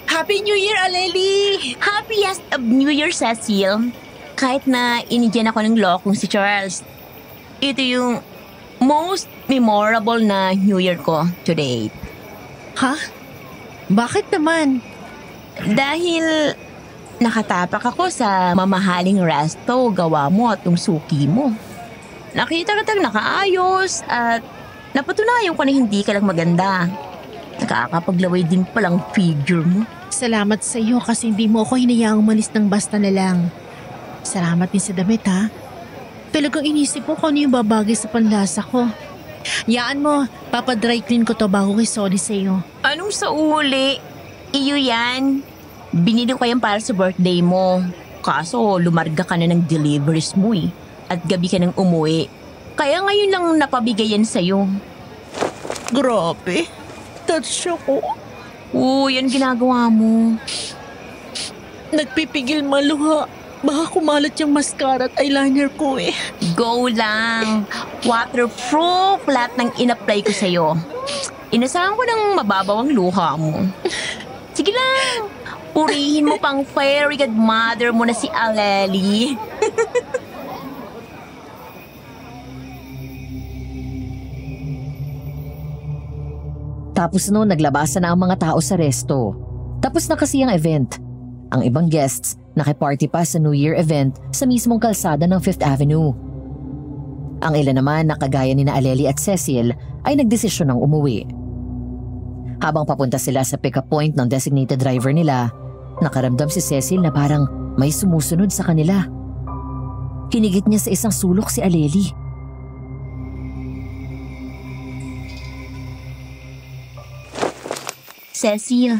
Happy New Year, Aleli! Happiest of New Year, Cecil. Kahit na inigyan ako ng lokong si Charles, ito yung most memorable na New Year ko to date. Ha? Bakit naman? Dahil nakatapak ako sa mamahaling resto gawa mo at yung suki mo. Nakita kitang nakaayos at napatunayan ko na hindi ka lang maganda. Nakakapaglaway din palang figure mo. Salamat sa iyo kasi hindi mo ako hinayaang umalis ng basta na lang. Salamat din sa damit, ha? Talagang inisip ko kung ano yung babagay sa panlasa ko. Yaan mo, papadry clean ko to bago kay sorry sa iyo. Anong sa uli? Iyo yan. Binili ko yan para sa birthday mo. Kaso lumarga ka na ng deliveries mo eh. At gabi ka nang umuwi. Kaya ngayon lang napabigay yan sa'yo. Grabe. Touch ako. Yan ginagawa mo. Nagpipigil maluha. Baka kumalat yung mascara at eyeliner ko eh. Go lang. Waterproof lahat ng in-apply ko sa'yo. Inasahan ko ng mababaw ang luha mo. Sige lang. Purihin mo pang fairy godmother mo na si Aleli. Tapos noon naglabasan na ang mga tao sa resto. Tapos na kasi ang event. Ang ibang guests nakiparty pa sa New Year event sa mismong kalsada ng 5th Avenue. Ang ilan naman na kagaya ni na Aleli at Cecil ay nagdesisyon ng umuwi. Habang papunta sila sa pick-up point ng designated driver nila, nakaramdam si Cecil na parang may sumusunod sa kanila. Hinigit niya sa isang sulok si Aleli. Cecil,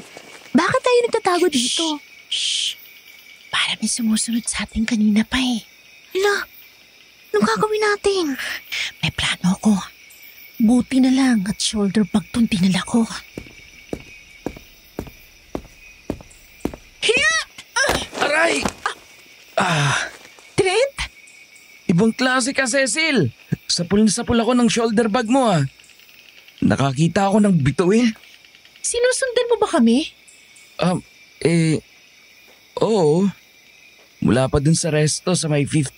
bakit tayo nagtatago dito? Shh! Para may sumusunod sa atin kanina pa eh. Hala, anong gagawin natin? May plano ako. Buti na lang at shoulder bag tong dinala ko. Aray! Trent? Ibang klase ka, Cecil. Sapul na sapul ako ng shoulder bag mo ah. Nakakita ako ng bituin. Sinusundan mo ba kami? Oo. Mula pa dun sa resto sa may 5th.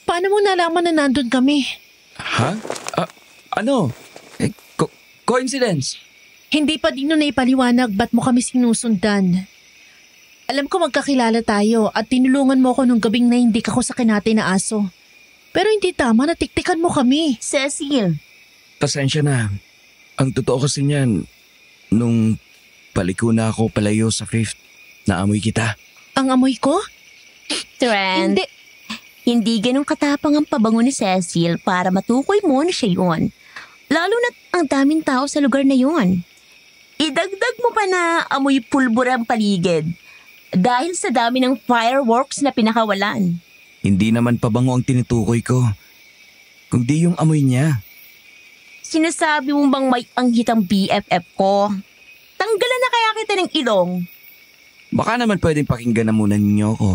Paano mo nalaman na nandun kami? Ha? Ano? Coincidence? Hindi pa din na ipaliwanag ba't mo kami sinusundan. Alam ko magkakilala tayo at tinulungan mo ako nung gabing nahindik ako sa kinatay na aso. Pero hindi tama na tiktikan mo kami. Cecil, Pasensya na. Ang totoo kasi niyan, nung paliko na ako palayo sa 5th, naamoy kita. Ang amoy ko? Trent, hindi ganun katapang ang pabango ni Cecil para matukoy mo na siya yun. Lalo na't ang daming tao sa lugar na yun. Idagdag mo pa na amoy pulbura ang paligid dahil sa dami ng fireworks na pinakawalan. Hindi naman pabango ang tinutukoy ko, kundi yung amoy niya. Sinasabi mo bang may anghitang BFF ko? Tanggalan na kaya kita ng ilong. Baka naman pwedeng pakinggan na muna ninyo ako.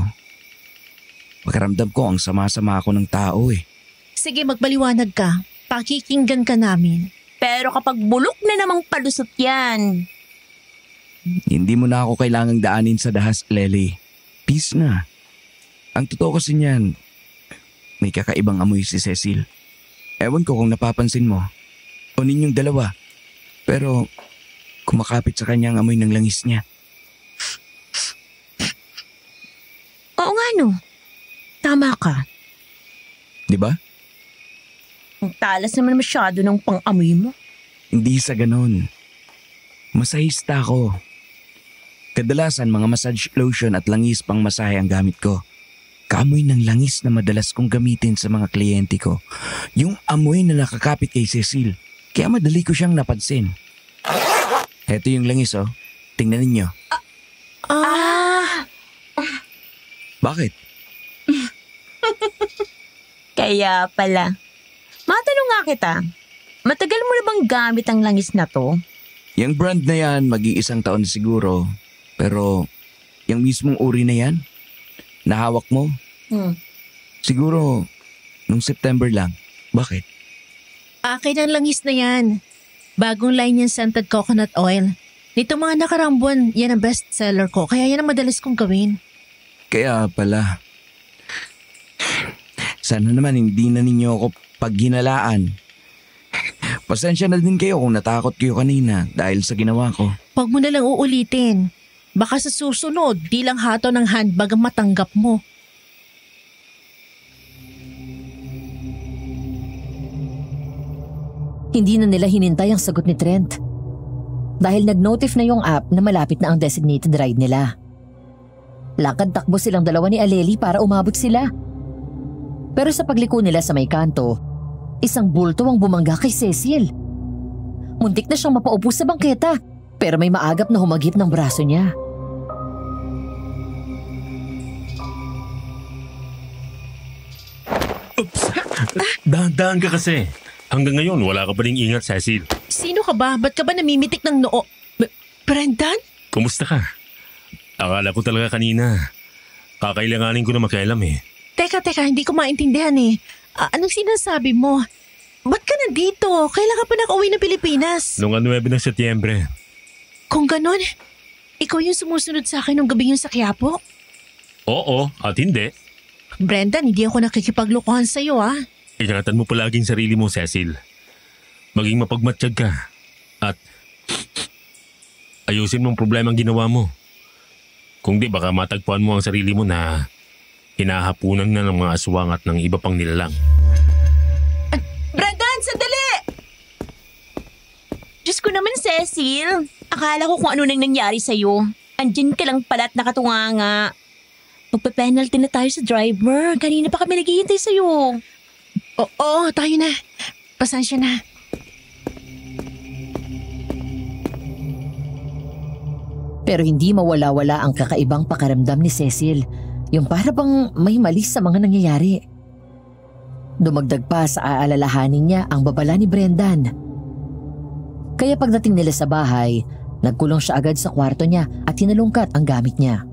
Pakiramdam ko ang sama-sama ako ng tao eh. Sige, magbaliwanag ka. Pakikinggan ka namin. Pero kapag bulok na namang palusot yan, Hindi mo na ako kailangang daanin sa dahas, Lely. Peace na. Ang totoo kasi niyan, may kakaibang amoy si Cecil. Ewan ko kung napapansin mo o ninyong dalawa. Pero kumakapit sa kanya ang amoy ng langis niya. Oo nga no. Tama ka. Di ba? Ang talas naman masyado ng pang-amoy mo. Hindi sa ganon. Masahista ako. Kadalasan mga massage lotion at langis pang masahe ang gamit ko. Kaamoy ng langis na madalas kong gamitin sa mga kliyente ko. Yung amoy na nakakapit kay Cecil. Kaya madali ko siyang napansin. Heto yung langis oh. Tingnan ninyo. Bakit? Kaya pala. Matanong nga kita, matagal mo na bang gamit ang langis na to? Yung brand na yan, mag-iisang taon siguro. Pero, yung mismong uri na yan, nahawak mo, siguro, nung September lang. Bakit? Akin ang langis na yan. Bagong line yung scented coconut oil. Nito mga nakarang buwan, yan ang best seller ko. Kaya yan ang madalas kong gawin. Kaya pala. Sana naman hindi na ninyo ako paghinalaan. Pasensya na din kayo kung natakot kayo kanina dahil sa ginawa ko. Huwag mo na lang uulitin. Baka sa susunod, di lang hato ng handbag ang matanggap mo. Hindi na nila hinintay ang sagot ni Trent. Dahil nag-notif na yung app na malapit na ang designated ride nila. Lakad-takbo silang dalawa ni Aleli para umabot sila. Pero sa pagliko nila sa may kanto, isang bulto ang bumangga kay Cecil. Muntik na siyang mapaupo sa bangketa, pero may maagap na humagip ng braso niya. Oops! Dahan-dahan ka kasi. Hanggang ngayon, wala ka pa rin ingat, Cecil. Sino ka ba? Ba't ka ba namimitik ng noo? Brendan? Kumusta ka? Akala ko talaga kanina. Kakailanganin ko na makialam eh. Teka, hindi ko maintindihan eh. Anong sinasabi mo? Ba't ka nandito? Kailan ka pa nakauwi ng Pilipinas? Noong 9 ng Setyembre. Kung ganon, ikaw yung sumusunod sa akin nung gabi yung sa Quiapo? Oo, at hindi. Brendan, hindi ako nakikipaglokohan sa'yo ah. Ingatan mo palaging sarili mo, Cecil. Maging mapagmatsyag ka. At ayusin mong problemang ginawa mo. Kung di, baka matagpuan mo ang sarili mo na hinahapunan na ng mga aswang at ng iba pang nilalang. Brendan, sandali! Diyos ko naman, Cecil. Akala ko kung ano nang nangyari sa'yo. Andyan ka lang pala at nakatunganga. Magpa-penalty na tayo sa driver. Kanina pa kami naghihintay sa'yo. Oo, tayo na. Pasensya na. Pero hindi mawala-wala ang kakaibang pakiramdam ni Cecil. Yung para bang may mali sa mga nangyayari. Dumagdag pa sa aalalahanin niya ang babala ni Brendan. Kaya pagdating nila sa bahay, nagkulong siya agad sa kwarto niya at hinalungkat ang gamit niya.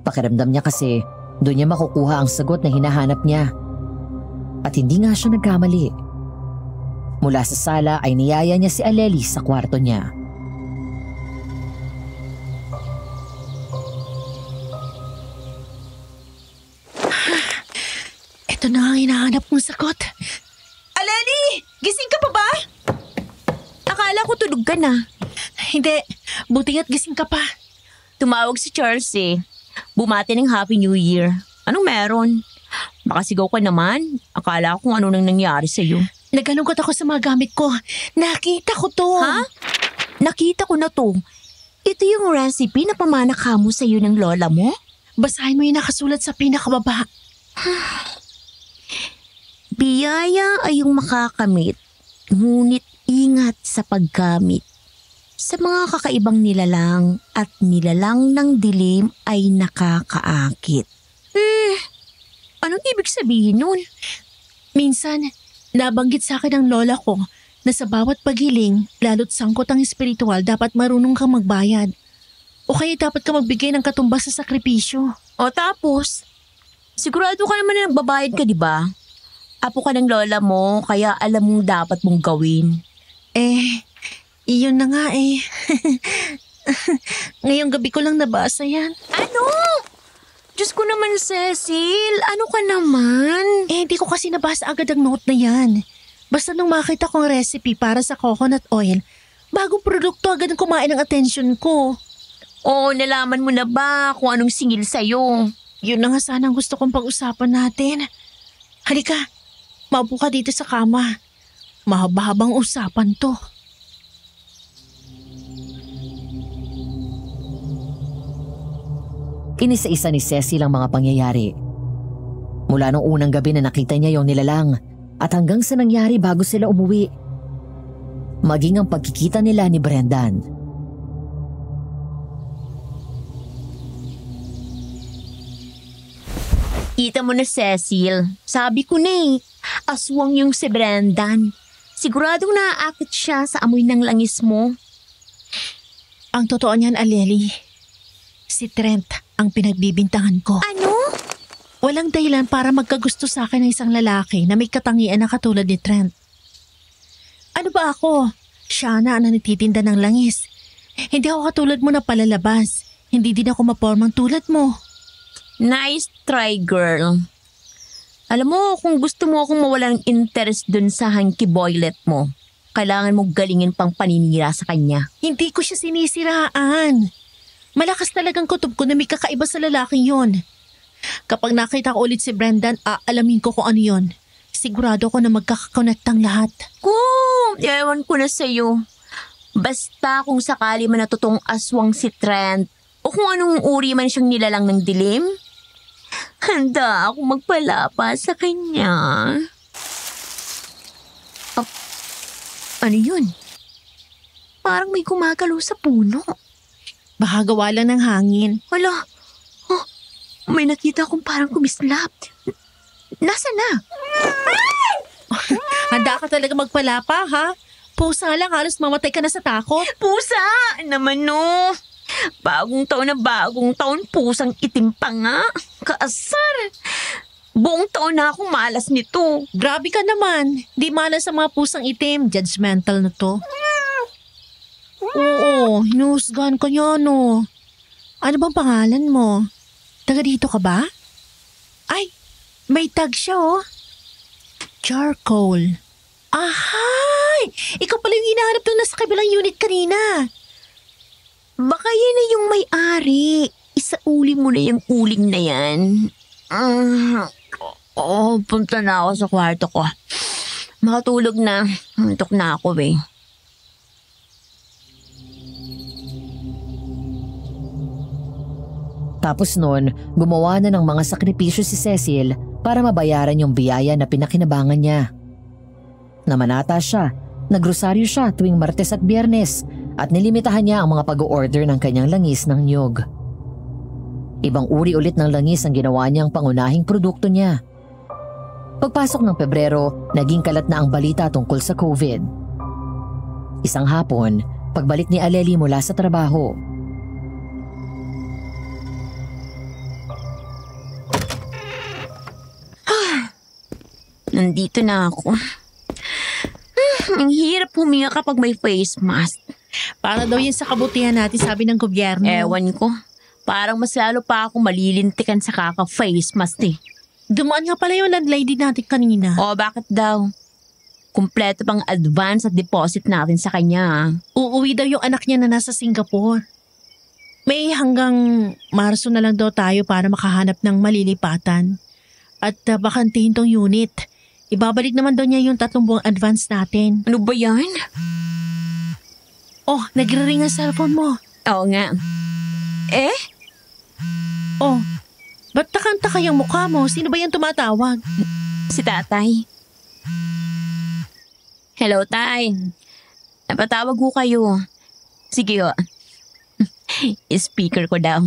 Pakiramdam niya kasi doon niya makukuha ang sagot na hinahanap niya. At hindi nga siya nagkamali. Mula sa sala ay niyaya niya si Aleli sa kwarto niya. Ito na ang hinahanap kong sagot. Aleli! Gising ka pa ba? Akala ko tulog ka na. Hindi, buti nga't gising ka pa. Tumawag si Charles eh. Bumati ng Happy New Year. Anong meron? Makasigaw ka naman. Akala ko kung ano nang nangyari sa'yo. Nagalungkot ako sa mga gamit ko. Nakita ko to. Ha? Nakita ko na to. Ito yung recipe na pamana mo sa'yo ng lola mo? Basahin mo yung nakasulat sa pinakababa. Biyaya ay yung makakamit, ngunit ingat sa paggamit. Sa mga kakaibang nilalang at nilalang ng dilim ay nakakaakit. Anong ibig sabihin nun? Minsan, nabanggit sa akin ng lola ko na sa bawat paghiling, lalo't sangkot ang espiritual, dapat marunong kang magbayad. O kaya dapat ka magbigay ng katumbas sa sakripisyo. O tapos, sigurado ka naman na nagbabayad ka, di ba? Apo ka ng lola mo, kaya alam mong dapat mong gawin. Iyon na nga eh. Ngayong gabi ko lang nabasa yan. Ano? Diyos ko naman, Cecil. Ano ka naman? Hindi ko kasi nabasa agad ang note na yan. Basta nung makita kong recipe para sa coconut oil, bagong produkto agad ang kumain ng atensyon ko. Oo, nalaman mo na ba kung anong singil sa'yo? Yun na nga sana ang gusto kong pag-usapan natin. Halika, maupo ka dito sa kama. Mahaba-habang usapan to. Inisa-isa ni Cecil ang mga pangyayari. Mula nung unang gabi na nakita niya yung nilalang at hanggang sa nangyari bago sila umuwi. Maging ang pagkikita nila ni Brendan. Kita mo na, Cecil. Sabi ko na aswang yung si Brendan. Siguradong naaakit siya sa amoy ng langis mo. Ang totoo niyan, Aleli, si Trent ang pinagbibintangan ko. Ano? Walang dahilan para magkagusto sa akin ng isang lalaki na may katangian na katulad ni Trent. Ano ba ako? Siya na ang nagtitinda ng langis. Hindi ako katulad mo na palalabas. Hindi din ako mapormang tulad mo. Nice try, girl. Alam mo, kung gusto mo akong mawala ng interest dun sa hanky boylet mo, kailangan mo galingin pang paninira sa kanya. Hindi ko siya sinisiraan. Malakas talagang kutob ko na may kakaiba sa lalaking yon. Kapag nakita ko ulit si Brendan, aalamin ko kung ano yon. Sigurado ko na magkakakonect ang lahat. Ewan ko na sa'yo. Basta kung sakali man natutong aswang si Trent o kung anong uri man siyang nilalang ng dilim, handa ako magpalapa sa kanya. Ano yun? Parang may gumagalaw sa puno. Baka gawa lang ng hangin. Hala, may nakita akong parang kumislap. Nasaan na? Handa ka talaga magpalapa, ha? Pusa lang, halos mamatay ka na sa takot. Pusa! Naman no. Bagong taon, pusang itim pa nga. Kaasar. Buong taon na akong malas nito. Grabe ka naman. Di malas sa mga pusang itim. Judgmental na to. Oo, hinusgan ka niya, no. Ano bang pangalan mo? Taga dito ka ba? Ay, may tag siya, oh. Charcoal. Ahay! Ikaw pala yung hinahanap nung nasa kabilang unit kanina. Baka yan na yung may-ari. Isauli mo na yung uling na yan. Punta na ako sa kwarto ko. Makatulog na. Antok na ako eh. Tapos noon, gumawa na ng mga sakripisyo si Cecil para mabayaran yung biyaya na pinakinabangan niya. Namanata siya, nagrosaryo siya tuwing Martes at Biyernes at nilimitahan niya ang mga pag-order ng kanyang langis ng niyog. Ibang uri ulit ng langis ang ginawa niyang pangunahing produkto niya. Pagpasok ng Pebrero, naging kalat na ang balita tungkol sa COVID. Isang hapon, pagbalik ni Aleli mula sa trabaho, Nandito na ako. Ang hirap huminga kapag may face mask. Para daw yun sa kabutihan natin, sabi ng gobyerno. Ewan ko. Parang mas lalo pa ako malilintikan sa kaka-face mask eh. Dumaan nga pala yung landlady natin kanina. O bakit daw? Kumpleto pang advance at deposit natin sa kanya. Uuwi daw yung anak niya na nasa Singapore. May hanggang Marso na lang daw tayo para makahanap ng malilipatan. At bakantihin tong unit. Ibabalik naman daw niya yung 3 buwang advance natin. Ano ba yan? Oh, nagre-ring ang cellphone mo. Oo nga. Eh? Oh, ba't takanta kayang mukha mo? Sino ba yung tumatawag? Si tatay. Hello, tay. Napatawag ko kayo. Sige o. Speaker ko daw.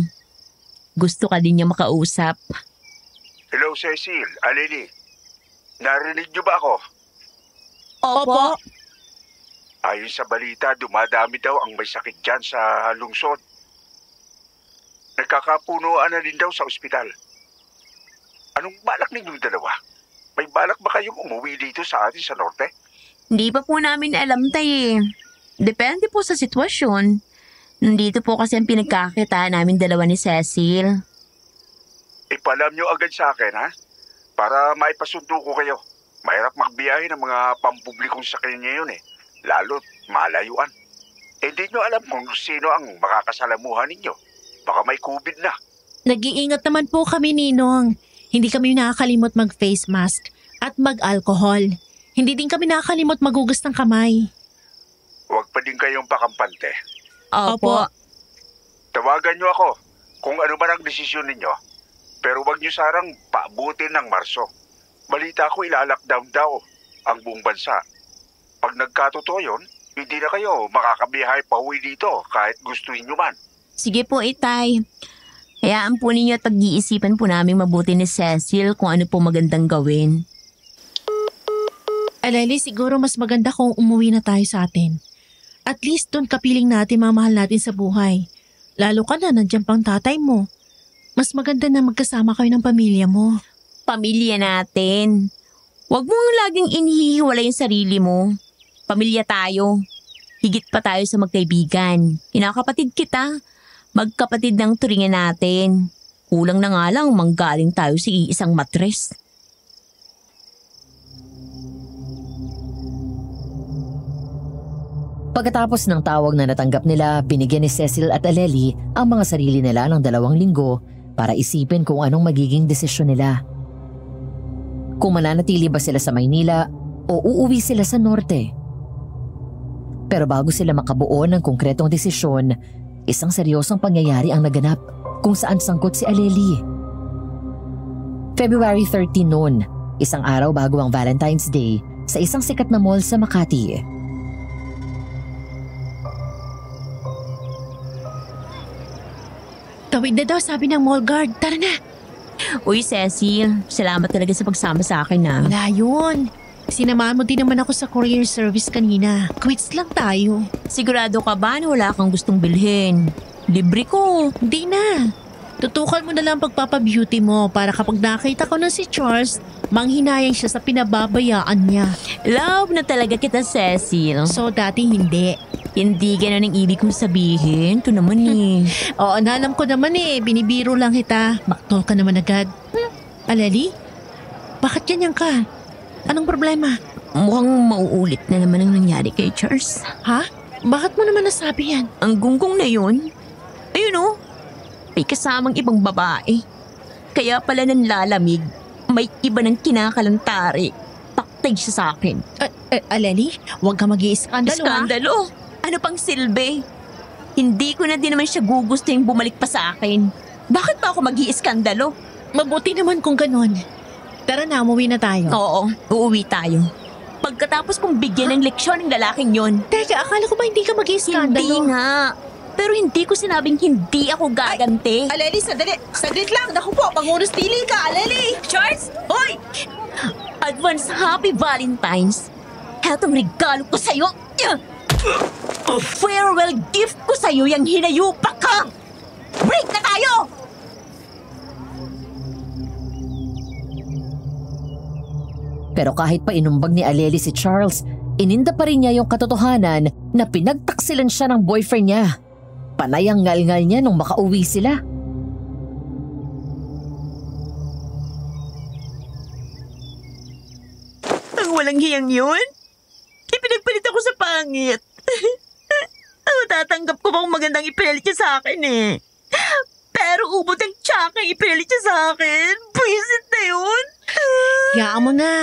Gusto ka din niya makausap. Hello, Cecil. Aleli. Narinig niyo ba ako? Opo. Ayon sa balita, dumadami daw ang may sakit dyan sa lungsod. Nagkakapunuan na din daw sa ospital. Anong balak ninyong dalawa? May balak ba kayong umuwi dito sa atin sa norte? Hindi pa po namin alam, tay. Depende po sa sitwasyon. Nandito po kasi ang pinagkakakitaan namin dalawa ni Cecil. Ipalam nyo agad sa akin, ha? Para maipasundo ko kayo. Mahirap magbiyahe ng mga pampublikong sakyan ngayon eh. Lalo't malayuan. Hindi nyo alam kung sino ang makakasalamuhan ninyo. Baka may COVID na. Nag-iingat naman po kami, Ninong. Hindi kami nakakalimot mag-face mask at mag-alcohol. Hindi din kami nakakalimot magugas ng kamay. Huwag pa din kayong pakampante. Opo. Tawagan nyo ako kung ano man ang desisyon ninyo. Pero huwag nyo sarang paabutin ng Marso. Balita ko ilalockdown daw ang buong bansa. Pag nagkatotoo yun, hindi na kayo makakabiyahe pa uwi dito kahit gusto niyo man. Sige po, Itay. Hayaan po ninyo at pag-iisipan po namin mabuti ni Cecil kung ano po magandang gawin. Aleli, siguro mas maganda kung umuwi na tayo sa atin. At least doon kapiling natin mga mahal natin sa buhay. Lalo ka na, nandiyan pang tatay mo. Mas maganda na magkasama kayo ng pamilya mo. Pamilya natin. Huwag mong laging inihiwalay yung sarili mo. Pamilya tayo. Higit pa tayo sa magkaibigan. Kinakapatid kita. Magkapatid ng turingan natin. Kulang na nga lang manggaling tayo sa iisang matres. Pagkatapos ng tawag na natanggap nila, binigyan ni Cecil at Aleli ang mga sarili nila ng 2 linggo para isipin kung anong magiging desisyon nila. Kung mananatili ba sila sa Maynila o uuwi sila sa Norte. Pero bago sila makabuo ng konkretong desisyon, isang seryosong pangyayari ang naganap kung saan sangkot si Aleli. February 13 noon, isang araw bago ang Valentine's Day sa isang sikat na mall sa Makati. Tawid na daw, sabi ng mall guard. Tara na. Uy, Cecil. Salamat talaga sa pagsama sa akin na. Wala yun. Sinamahan mo din naman ako sa courier service kanina. Quits lang tayo. Sigurado ka ba na wala kang gustong bilhin? Libre ko. Hindi na. Tutukan mo na lang pagpapabeauty mo para kapag nakita ko na si Charles, manghinayang siya sa pinababayaan niya. Love na talaga kita, Cecil. So dati hindi. Hindi ganun ang ibig kong sabihin. Ito naman eh. Oo, alam ko naman eh. Binibiro lang kita. Baktol ka naman agad. Aleli? Bakit ganyan ka? Anong problema? Mukhang mauulit na naman ang nangyari kay Charles. Ha? Bakit mo naman nasabi yan? Ang gunggong na yun. Ayun oh. May kasamang ibang babae. Kaya pala nanlalamig. May iba ng kinakalantari. Paktay siya sa akin. Aleli, huwag ka mag-iiskandalo ha? Iskandalo? Ano pang silbi? Hindi ko na din naman siya gugusto yung bumalik pa sa akin. Bakit pa ako mag-iiskandalo? Mabuti naman kung ganun. Tara na, umuwi na tayo. Oo, uuwi tayo. Pagkatapos kong bigyan ng leksyon ng lalaking yon. Teka, akala ko ba hindi ka mag-iiskandalo? Hindi nga. Pero hindi ko sinabing hindi ako gaganti. Aleli, sandali. Saglit lang. Naku po, pangunos dili ka, Aleli. Charles! Hoy! Advance Happy Valentine's. Hetong regalo ko sa'yo. Farewell gift ko sa'yo yung hinayupak ka. Break na tayo! Pero kahit pa inumbag ni Aleli si Charles, ininda pa rin niya yung katotohanan na pinagtaksilan siya ng boyfriend niya. Panay ang ngal-ngal niya nung makauwi sila. Ang walang hiyang yun? Ipinagpalit ako sa pangit. Tatanggap ko bang magandang ipilit niya sa akin eh. Pero ubod ang tsaka ipilit niya sa akin. Pwisit na yun. Yaan mo na.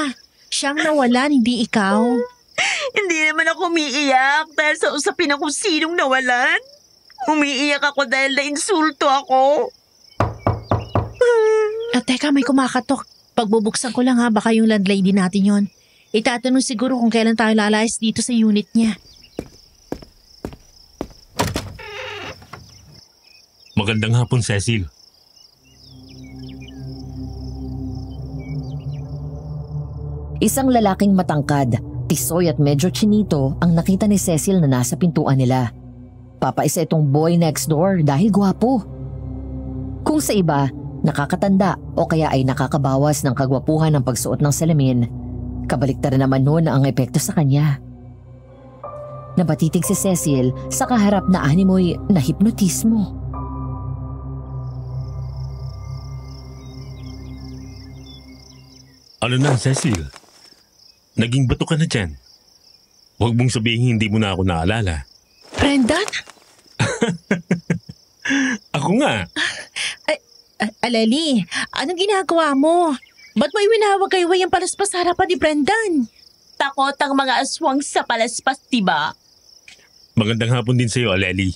Siyang nawalan, hindi ikaw. Hindi naman ako umiiyak dahil sa usapin ng kung sinong nawalan. Umiiyak ako dahil na-insulto ako. Teka, may kumakatok. Pagbubuksan ko lang ha, baka yung landlady natin yon. Itatanong siguro kung kailan tayo lalayas dito sa unit niya. Magandang hapon, Cecil. Isang lalaking matangkad, tisoy at medyo chinito ang nakita ni Cecil na nasa pintuan nila. Papaisa itong boy next door dahil gwapo. Kung sa iba, nakakatanda o kaya ay nakakabawas ng kagwapuhan ng pagsuot ng salamin, kabaliktaran naman noon ang epekto sa kanya. Napatitig si Cecil sa kaharap na animoy na hipnotismo. Ano na, Cecil? Naging bato ka na dyan. Huwag mong sabihin hindi mo na ako naalala. Brendan? Ako nga. Aleli, anong ginagawa mo? Ba't mo iwinawag-ayway ang palaspas sa harapan ni Brendan? Takot ang mga aswang sa palaspas, diba? Magandang hapon din sa'yo, Aleli.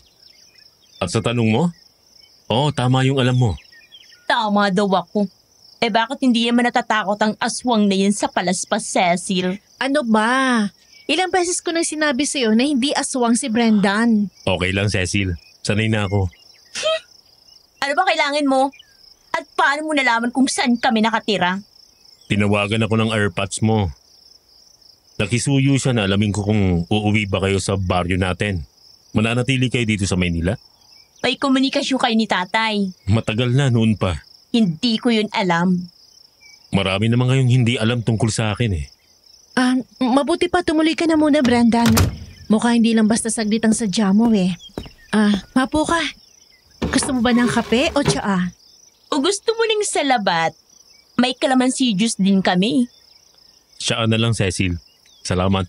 At sa tanong mo? Oo, tama yung alam mo. Tama daw ako. Bakit hindi naman natatakot ang aswang na yun sa palaspas, Cecil? Ano ba? Ilang beses ko nang sinabi sa'yo na hindi aswang si Brendan. Okay lang, Cecil. Sanay na ako. Ano ba kailangan mo? At paano mo nalaman kung saan kami nakatira? Tinawagan ako ng airpods mo. Nakisuyo siya na alamin ko kung uuwi ba kayo sa baryo natin. Mananatili kayo dito sa Maynila? May komunikasyon kayo ni tatay. Matagal na noon pa. Hindi ko yun alam. Marami naman kayong hindi alam tungkol sa akin eh. Mabuti pa tumuloy ka na muna, Brendan. Mukha hindi lang basta saglit ang sadya mo eh. Mapo ka. Gusto mo ba ng kape o tsaa? O gusto mo ng salabat? May kalamansi juice din kami. Siya na lang, Cecil. Salamat.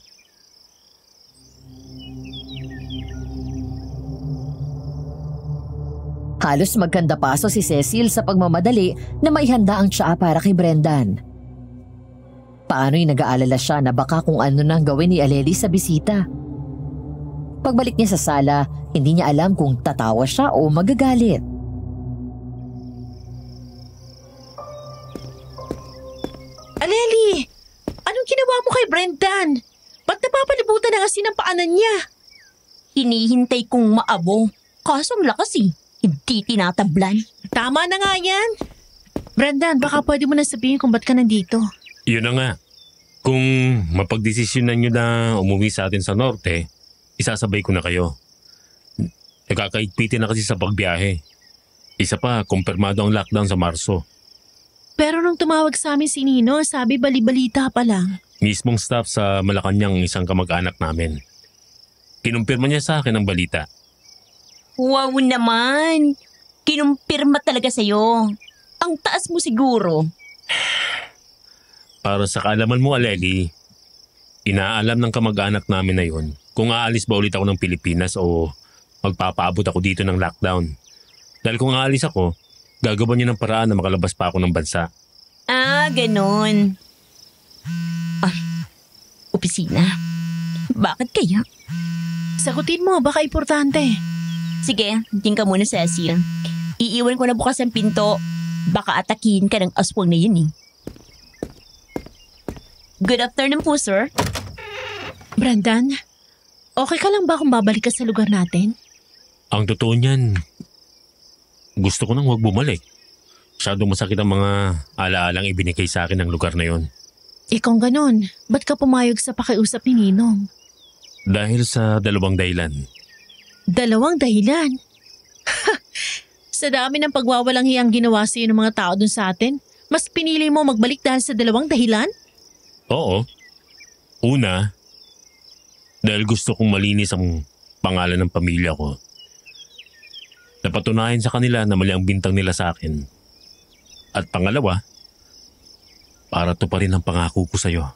Halos magkanda paso si Cecil sa pagmamadali na maihanda ang tsaa para kay Brendan. Paano'y nag-aalala siya na baka kung ano nang gawin ni Aleli sa bisita. Pagbalik niya sa sala, hindi niya alam kung tatawa siya o magagalit. Aleli! Anong ginawa mo kay Brendan? Ba't napapalibutan ng asin ang paanan niya? Hinihintay kong maabo. Kaso ang lakas eh. Hindi tinatablan. Tama na nga yan. Brendan, baka pwede mo na sabihin kung ba't ka nandito. Yun na nga. Kung mapagdesisyonan nyo na umuwi sa atin sa norte, isasabay ko na kayo. Nagkakaigpitin na kasi sa pagbiyahe. Isa pa, kumpirmado ang lockdown sa Marso. Pero nung tumawag sa amin si Nino, sabi bali-balita pa lang. Mismong staff sa Malacanang isang kamag-anak namin. Kinumpirma niya sa akin ang balita. Wow naman. Kinumpirma talaga sa'yo. Ang taas mo siguro. Para sa kaalaman mo, Aleli, inaalam ng kamag-anak namin na yun kung aalis ba ulit ako ng Pilipinas o magpapaabot ako dito ng lockdown. Dahil kung aalis ako, gagawa niya ng paraan na makalabas pa ako ng bansa. Ganon. Opisina. Bakit kaya? Sagutin mo, baka importante. Sige, din ka muna, Cecil. Iiwan ko na bukas ang pinto. Baka atakin ka ng aswang na yun eh. Good afternoon po, sir. Brendan, okay ka lang ba kung babalik ka sa lugar natin? Ang totoo niyan, gusto ko nang huwag bumalik. Masyadong masakit ang mga alaalang ibinigay sa akin ng lugar na yon. Kung ganon, ba't ka pumayag sa pakiusap ni Ninong? Dahil sa dalawang dahilan. Dalawang dahilan? Sa dami ng pagwawalang hiyang ginawa sa'yo ng mga tao dun sa atin, mas pinili mo magbalik dahil sa dalawang dahilan? Oo. Una, dahil gusto kong malinis ang pangalan ng pamilya ko. Napatunayan sa kanila na mali ang bintang nila sa akin. At pangalawa, para to pa rin ang pangako ko sa'yo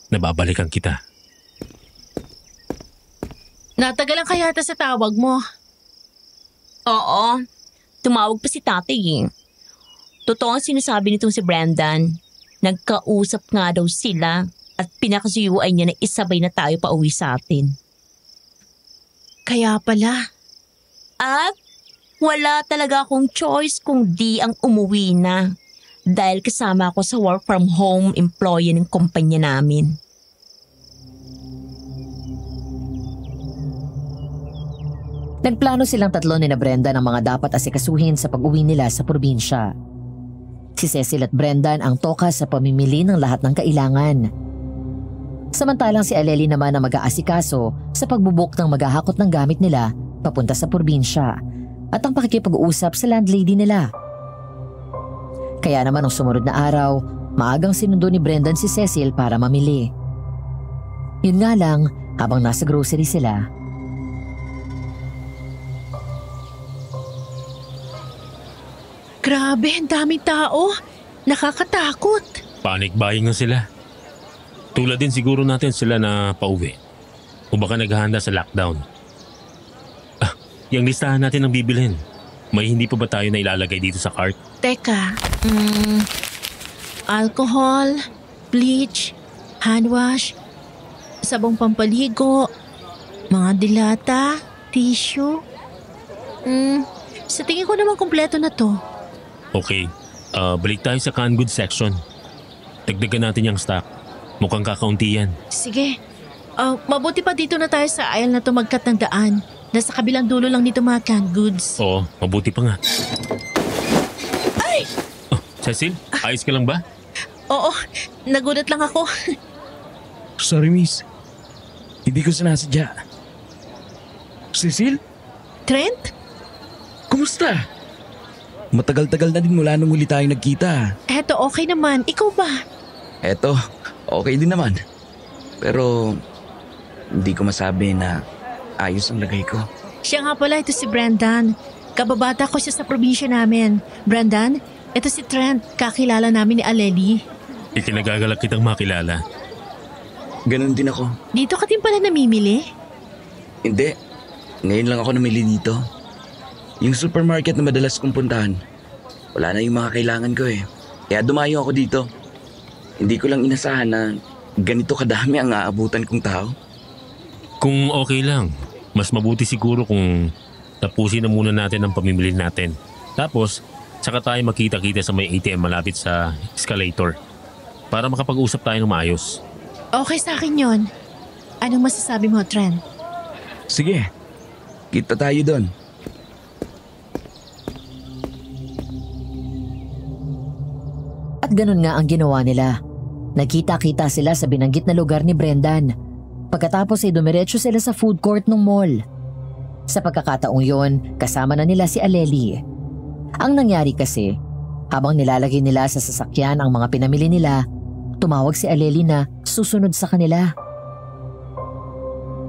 na babalikan kita. Natagalan ka yata sa tawag mo. Oo. Tumawag pa si tatay eh. Totoo ang sinasabi nitong si Brendan. Nagkausap nga daw sila at pinakasuyuan niya na isabay na tayo pa uwi sa atin. Kaya pala. At wala talaga akong choice kung di ang umuwi na. Dahil kasama ako sa work from home employee ng kumpanya namin. Nagplano silang tatlo ni na Brenda ng mga dapat asikasuhin sa pag-uwi nila sa probinsya. Si Cecil at Brendan ang toka sa pamimili ng lahat ng kailangan. Samantalang si Aleli naman ang mag-aasikaso sa pagbubuk ng maghahakot ng gamit nila papunta sa probinsya at ang pakikipag-uusap sa landlady nila. Kaya naman nung sumunod na araw, maagang sinundo ni Brendan si Cecil para mamili. Yun nga lang, habang nasa grocery sila, Grabe, ang daming tao. Nakakatakot. Panic buying na sila. Tulad din siguro natin sila na pauwi. O baka naghahanda sa lockdown. Yung listahan natin ng bibilhin. May hindi pa ba tayo na ilalagay dito sa cart? Teka, alcohol, bleach, hand wash, sabong pampaligo, mga dilata, tissue. Sa tingin ko naman kumpleto na to. Okay, balik tayo sa canned goods section. Dagdagan natin yung stock. Mukhang kakaunti yan. Sige. Mabuti pa dito na tayo sa aisle na to magkat ng daan. Nasa kabilang dulo lang dito mga canned goods. Oo, mabuti pa nga. Ay! Oh, Cecil, ayos ka lang ba? Oo, nagulat lang ako. Sorry, miss. Hindi ko sinasadya. Cecil? Trent? Kumusta? Matagal-tagal na din mula nung huli tayo nagkita. Eto, okay naman. Ikaw ba? Eto, okay din naman. Pero, hindi ko masabi na ayos ang lagay ko. Siya nga pala, ito si Brendan. Kababata ko siya sa probinsya namin. Brendan, ito si Trent. Kakilala namin ni Aleli. Ikinagagalak kitang makilala. Ganon din ako. Dito ka din pala namimili? Hindi. Ngayon lang ako namili dito. Yung supermarket na madalas kong puntahan. Wala na yung mga kailangan ko eh. Kaya dumayo ako dito. Hindi ko lang inasahan na ganito kadami ang aabutan kong tao. Kung okay lang, mas mabuti siguro kung tapusin na muna natin ang pamimili natin. Tapos, saka tayo makita-kita sa may ATM malapit sa escalator para makapag-usap tayo ng maayos. Okay sa akin yon. Anong masasabi mo, Trent? Sige, kita tayo doon. At ganun nga ang ginawa nila. Nagkita-kita sila sa binanggit na lugar ni Brendan. Pagkatapos ay dumiretso sila sa food court ng mall. Sa pagkakataong yon, kasama na nila si Aleli. Ang nangyari kasi, habang nilalagay nila sa sasakyan ang mga pinamili nila, tumawag si Aleli na susunod sa kanila.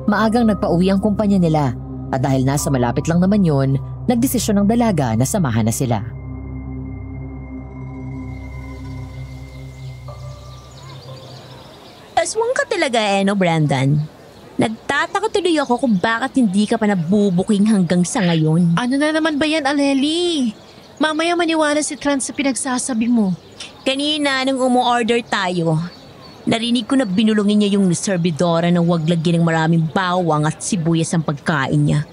Maagang nagpauwi ang kumpanya nila at dahil nasa malapit lang naman yon, nagdesisyon ng dalaga na samahan na sila. Aswang ka talaga no, Brandon? Nagtataka tuloy ako kung bakit hindi ka pa nabubuking hanggang sa ngayon. Ano na naman ba yan, Aleli? Mamaya maniwala si Trent sa pinagsasabi mo. Kanina nung umu-order tayo, narinig ko na binulungin niya yung servidora na huwag lagyan ng maraming bawang at sibuyas ang pagkain niya.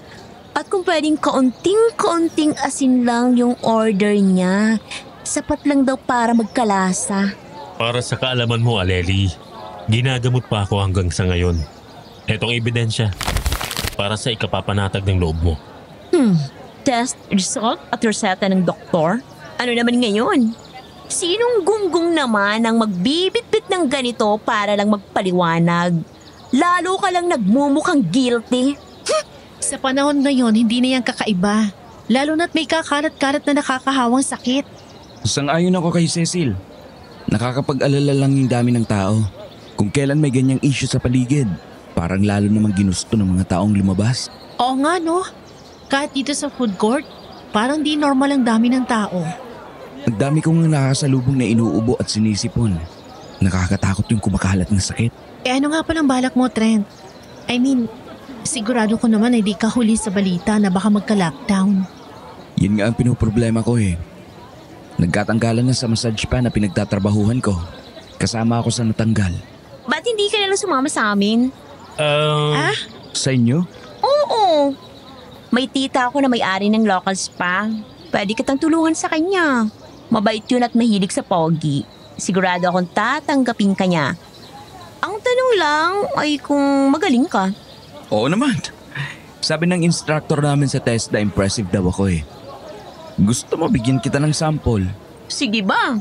At kung pwedeng kaunting-kaunting asin lang yung order niya, sapat lang daw para magkalasa. Para sa kaalaman mo, Aleli, ginagamot pa ako hanggang sa ngayon. Etong ebidensya para sa ikapapanatag ng loob mo. Test result at reseta ng doktor? Ano naman ngayon? Sinong gunggong naman ang magbibitbit ng ganito para lang magpaliwanag? Lalo ka lang nagmumukhang guilty. Sa panahon ngayon, hindi na yan kakaiba. Lalo na't may kakalat-kalat na nakakahawang sakit. Sang-ayon ako kay Cecil. Nakakapag-alala lang yung dami ng tao. Kung kailan may ganyang issue sa paligid, parang lalo namang ginusto ng mga taong lumabas. Oo nga no. Kahit dito sa food court, parang di normal ang dami ng tao. Ang dami kong nakakasalubong na inuubo at sinisipon. Nakakatakot yung kumakalat ng sakit. Ano nga palang balak mo, Trent? I mean, sigurado ko naman ay di ka huli sa balita na baka magka-lockdown. Yun nga ang pinoproblema ko eh. Nagkatanggalan na sa massage pa na pinagtatrabahuhan ko. Kasama ako sa natanggal. Ba't hindi ka nalang sumama sa amin? Sa inyo? Oo. May tita ako na may-ari ng local spa. Pwede kitang tulungan sa kanya. Mabait yun at mahilig sa pogi. Sigurado akong tatanggapin ka niya. Ang tanong lang ay kung magaling ka. Oo naman. Sabi ng instructor namin sa test na impressive daw ako eh. Gusto mo bigyan kita ng sample? Sige ba?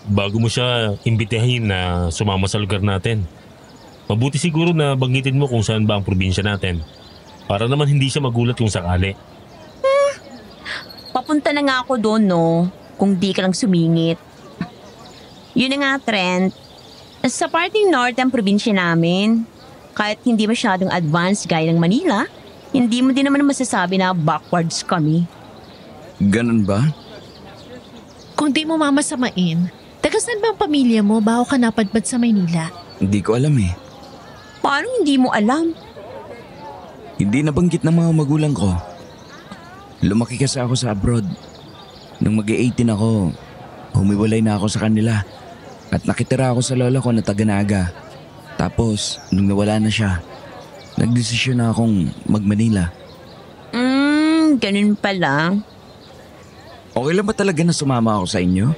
Bago mo siya imbitahin na sumama sa lugar natin, mabuti siguro na banggitin mo kung saan ba ang probinsya natin. Para naman hindi siya magulat kung sakali. Papunta na nga ako doon, no? Kung di ka lang sumingit. Yun na nga, Trent. Sa parting north ang probinsya namin. Kahit hindi masyadong advanced gaya ng Manila, hindi mo din naman masasabi na backwards kami. Ganun ba? Kung di mo mamasamain, taga saan ba ang pamilya mo bago ka napadpad sa Maynila? Hindi ko alam eh. Paano hindi mo alam? Hindi nabanggit ng mga magulang ko. Lumaki kasi ako sa abroad. Nung mag-18 ako, humiwalay na ako sa kanila. At nakitira ako sa lola ko na taga Naga. Tapos, nung nawala na siya, nagdesisyon na akong mag-Manila. Ganun pala. Okay lang ba talaga na sumama ako sa inyo?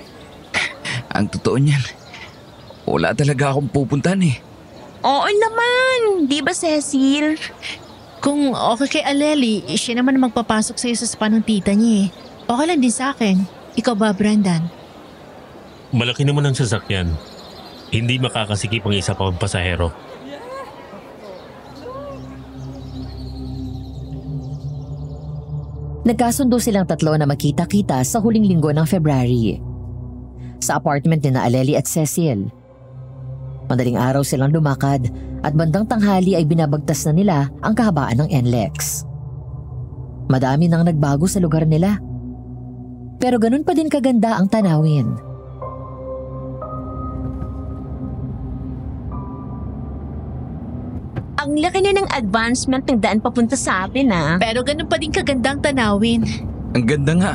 Ang totoo niyan, wala talaga akong pupuntahan eh. Oo naman, di ba Cecil? Kung okay kay Aleli, siya naman ang magpapasok sa'yo sa spa ng tita niya eh. Okay lang din sa akin. Ikaw ba, Brendan? Malaki naman ang sasakyan. Hindi makakasikip ang isa pang pasahero. Nagkasundo silang tatlo na magkita-kita sa huling linggo ng February. Sa apartment ni na Aleli at Cecil. Madaling araw silang lumakad at bandang tanghali ay binabagtas na nila ang kahabaan ng NLEX. Madami nang nagbago sa lugar nila. Pero ganun pa din kaganda ang tanawin. Ang laki na ng advancement ng daan papunta sa atin Pero ganun pa din kagandang tanawin. Ang ganda nga.